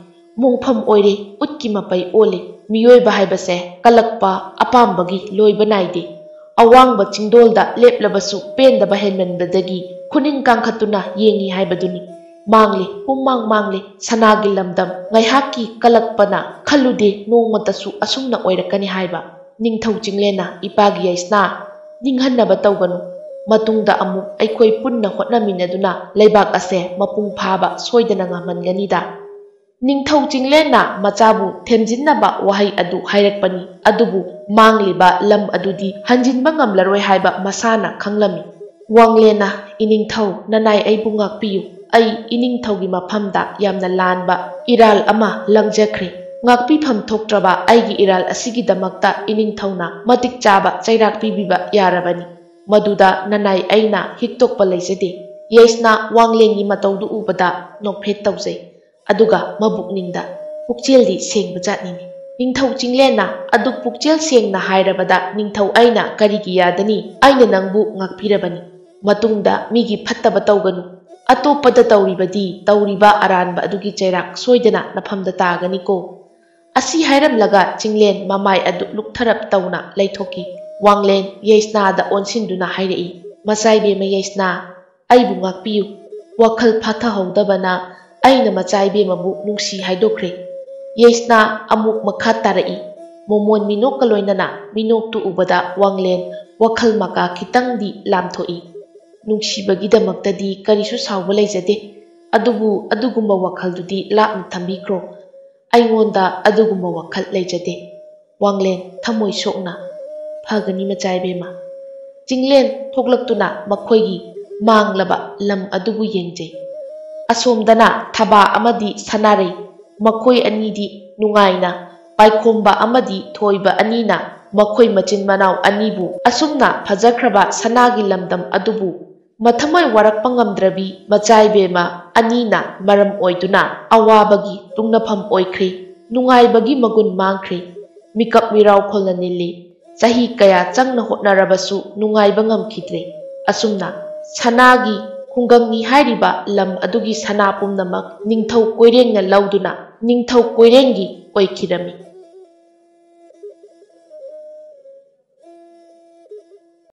ꯃꯣꯡꯐꯝ ꯑꯣꯏꯔꯦ ꯎꯠꯀꯤ ꯃꯄꯩ ꯑꯣꯜꯂꯦ ꯃꯤꯑꯣꯏꯕ ꯍꯥꯏꯕꯁꯦ ꯀꯜꯂꯛꯄ ꯑꯄꯥꯝꯕꯒꯤ ꯂꯣꯏꯕ ꯅꯥꯏꯗꯦ ꯑꯋꯥꯡꯕ ꯆꯤꯡꯗꯣꯜꯗ ꯂꯦꯞꯂꯕꯁꯨ ꯄꯦꯟꯗꯕ ꯍꯦꯟꯃꯟꯕꯗꯒꯤ ꯈꯨꯅꯤꯡ ꯀꯥꯡꯈꯠꯇꯨꯅ ꯌꯦꯡꯉꯤ ꯍꯥꯏꯕꯗꯨꯅꯤ ꯃꯥꯡꯂꯦ ꯄꯨꯝꯃꯥꯡ ꯃꯥꯡꯂꯦ ꯁꯅꯥꯒꯤ ꯂꯝꯗꯝ ꯉꯥꯏꯍꯥꯛꯀꯤ ꯀꯜꯂꯛꯄꯅ ꯈꯜꯂꯨꯗꯦ ꯅꯣꯡꯃꯇꯁꯨ ꯑꯁꯨꯝꯅ ꯑꯣꯏꯔꯛꯀꯅꯤ ꯍꯥꯏꯕ ꯅꯤꯡꯊꯧ ꯆꯤꯡꯂꯦꯟꯅ ꯏꯄꯥꯒꯤ ꯌꯦꯁꯅꯥ ꯅꯤꯡꯍꯟꯅꯕ ꯇꯧꯒꯅꯨ ꯃꯇꯨꯡꯗ ꯑꯃꯨꯛ ꯑꯩꯈꯣꯏ ꯄꯨꯟꯅ ꯍꯣꯠꯅꯃꯤꯟꯅꯗꯨꯅ ꯂꯩꯕꯥꯛ ꯑꯁꯦ ꯃꯄꯨꯡ ꯐꯥꯕ ꯁꯣꯏꯗꯅ ꯉꯝꯍꯟꯒꯅꯤꯗ ꯅꯤꯡꯊꯧ ꯆꯤꯡꯂꯦꯟꯅ ꯃꯆꯥꯕꯨ ꯊꯦꯝꯖꯤꯟꯅꯕ ꯋꯥꯍꯩ ꯑꯗꯨ ꯍꯥꯏꯔꯛꯄꯅꯤ ꯑꯗꯨꯕꯨ ꯃꯥꯡꯂꯤꯕ ꯂꯝ ꯑꯗꯨꯗꯤ ꯍꯟꯖꯤꯟꯕ ꯉꯝꯂꯔꯣꯏ ꯍꯥꯏꯕ ꯃꯁꯥꯅ ꯈꯪꯂꯝꯃꯤ ꯋꯥꯡꯂꯦꯟꯅ ꯏꯅꯤꯡꯊꯧ ꯅꯅꯥꯏ ꯑꯩꯕꯨ ꯉꯥꯛꯄꯤꯌꯨ ꯑꯩ ꯏꯅꯤꯡꯊꯧꯒꯤ ꯃꯐꯝꯗ ꯌꯥꯝꯅ ꯂꯥꯟꯕ ꯏꯔꯥꯜ ꯑꯃ ꯂꯪꯖꯈ꯭ꯔꯦ ꯉꯥꯛꯄꯤꯐꯝ ꯊꯣꯛꯇ꯭ꯔꯕ ꯑꯩꯒꯤ ꯏꯔꯥꯜ ꯑꯁꯤꯒꯤꯗꯃꯛꯇ ꯏꯅꯤꯡꯊꯧꯅ ꯃꯇꯤꯛ ꯆꯥꯕ ꯆꯩꯔꯥꯛ ꯄꯤꯕꯤꯕ ꯌꯥꯔꯕꯅꯤ ꯃꯗꯨꯗ ꯅꯅꯥꯏ ꯑꯩꯅ ꯍꯤꯛꯇꯣꯛꯄ ꯂꯩꯖꯗꯦ ꯌꯦꯁꯅꯥ ꯋꯥꯡꯂꯦꯟꯒꯤ ꯃꯇꯧꯗꯨ ꯎꯕꯗ ꯅꯣꯛꯐꯦꯠ ꯇꯧꯖꯩ ꯑꯗꯨꯒ ꯃꯕꯨꯛꯅꯤꯡꯗ ꯄꯨꯛꯆꯦꯜꯗꯤ ꯁꯦꯡꯕ ꯖꯥꯠꯅꯤꯅꯤ ꯅꯤꯡꯊꯧ ꯆꯤꯡꯂꯦꯟꯅ ꯑꯗꯨꯛ ꯄꯨꯛꯆꯦꯜ ꯁꯦꯡꯅ ꯍꯥꯏꯔꯕꯗ ꯅꯤꯡꯊꯧ ꯑꯩꯅ ꯀꯔꯤꯒꯤ ꯌꯥꯗꯅꯤ ꯑꯩꯅ ꯅꯪꯕꯨ ꯉꯥꯛꯄꯤꯔꯕꯅꯤ ꯃꯇꯨꯡꯗ ꯃꯤꯒꯤ ꯐꯠꯇꯕ ꯇꯧꯒꯅꯨ ꯑꯇꯣꯞꯄꯗ ꯇꯧꯔꯤꯕꯗꯤ ꯇꯧꯔꯤꯕ ꯑꯔꯥꯟꯕ ꯑꯗꯨꯒꯤ ꯆꯩꯔꯥꯛ ꯁꯣꯏꯗꯅ ꯅꯐꯝꯗ ꯇꯥꯒꯅꯤꯀꯣ ꯑꯁꯤ ꯍꯥꯏꯔꯝꯂꯒ ꯆꯤꯡꯂꯦꯟ ꯃꯃꯥꯏ ꯑꯗꯨ ꯂꯨꯛꯊꯔꯞ ꯇꯧꯅ ꯂꯩꯊꯣꯛꯈꯤ ꯋꯥꯡꯂꯦꯟ ꯌꯦꯁꯅꯥꯗ ꯑꯣꯟꯁꯤꯟꯗꯨꯅ ꯍꯥꯏꯔꯛꯏ ꯃꯆꯥꯏꯕꯦꯝꯃ ꯌꯦꯁꯅꯥ ꯑꯩꯕꯨ ꯉꯥꯛꯄꯤꯌꯨ ꯋꯥꯈꯜ ꯐꯥꯊꯍꯧꯗꯕꯅ ꯑꯩꯅ ꯃꯆꯥꯏꯕꯦꯝꯃꯕꯨ ꯅꯨꯡꯁꯤ ꯍꯥꯏꯗꯣꯛꯈ꯭ꯔꯦ ꯌꯦꯁꯅꯥ ꯑꯃꯨꯛ ꯃꯈꯥ ꯇꯥꯔꯛꯏ ꯃꯣꯃꯣꯟ ꯃꯤꯅꯣꯛꯀ ꯂꯣꯏꯅꯅ ꯃꯤꯅꯣꯛꯇꯨ ꯎꯕꯗ ꯋꯥꯡꯂꯦꯟ ꯋꯥꯈꯜ ꯃꯀꯥ ꯈꯤꯇꯪꯗꯤ ꯂꯥꯝꯊꯣꯛꯏ ꯅꯨꯡꯁꯤꯕꯒꯤꯗꯃꯛꯇꯗꯤ ꯀꯔꯤꯁꯨ ꯁꯥꯎꯕ ꯂꯩꯖꯗꯦ ꯑꯗꯨꯕꯨ ꯑꯗꯨꯒꯨꯝꯕ ꯋꯥꯈꯜꯗꯨꯗꯤ ꯂꯥꯞꯅ ꯊꯝꯕꯤꯈ꯭ꯔꯣ ꯑꯩꯉꯣꯟꯗ ꯑꯗꯨꯒꯨꯝꯕ ꯋꯥꯈꯜ ꯂꯩꯖꯗꯦ ꯋꯥꯡꯂꯦꯟ ꯊꯃꯣꯏ ꯁꯣꯛꯅ ꯐꯒꯅꯤ ꯃꯆꯥꯏꯕꯦꯝꯃ ꯆꯤꯡꯂꯦꯟ ꯊꯣꯛꯂꯛꯇꯨꯅ ꯃꯈꯣꯏꯒꯤ ꯃꯥꯡꯂꯕ ꯂꯝ ꯑꯗꯨꯕꯨ ꯌꯦꯡꯖꯩ ꯑꯁꯣꯝꯗꯅ ꯊꯕꯥ ꯑꯃꯗꯤ ꯁꯅꯥꯔꯩ ꯃꯈꯣꯏ ꯑꯅꯤꯗꯤ ꯅꯨꯡꯉꯥꯏꯅ ꯄꯥꯏꯈꯣꯝꯕ ꯑꯃꯗꯤ ꯊꯣꯏꯕ ꯑꯅꯤꯅ ꯃꯈꯣꯏ ꯃꯆꯤꯟ ꯃꯅꯥꯎ ꯑꯅꯤꯕꯨ ꯑꯁꯨꯝꯅ ꯐꯖꯈ꯭ꯔꯕ ꯁꯅꯥꯒꯤ ꯂꯝꯗꯝ ꯑꯗꯨꯕꯨ ꯃꯊꯃꯣꯏ ꯋꯥꯔꯛꯄ ꯉꯝꯗ꯭ꯔꯕꯤ ꯃꯆꯥꯏꯕꯦꯝꯃ ꯑꯅꯤꯅ ꯃꯔꯝ ꯑꯣꯏꯗꯨꯅ ꯑꯋꯥꯕꯒꯤ ꯇꯨꯡꯅꯐꯝ ꯑꯣꯏꯈ꯭ꯔꯤ, ꯅꯨꯡꯉꯥꯏꯕꯒꯤ ꯃꯒꯨꯟ ꯃꯥꯡꯈ꯭ꯔꯤ, ꯃꯤꯀꯞ ꯃꯤꯔꯥꯎꯈꯣꯜꯅ ꯅꯤꯜꯂꯤ, ꯆꯍꯤ ꯀꯌꯥ ꯆꯪꯅ ꯍꯣꯠꯅꯔꯕꯁꯨ ꯅꯨꯡꯉꯥꯏꯕ ꯉꯝꯈꯤꯗ꯭ꯔꯦ꯫ ꯑꯁꯨꯝꯅ ꯁꯅꯥꯒꯤ ꯈꯨꯡꯒꯪꯅꯤ ꯍꯥꯏꯔꯤꯕ ꯂꯝ ꯑꯗꯨꯒꯤ ꯁꯅꯥ ꯄꯨꯝꯅꯃꯛ ꯅꯤꯡꯊꯧ ꯀꯣꯏꯔꯦꯡꯅ ꯂꯧꯗꯨꯅ ꯅꯤꯡꯊꯧ ꯀꯣꯏꯔꯦꯡꯒꯤ ꯑꯣꯏꯈꯤꯔꯝꯃꯤ꯫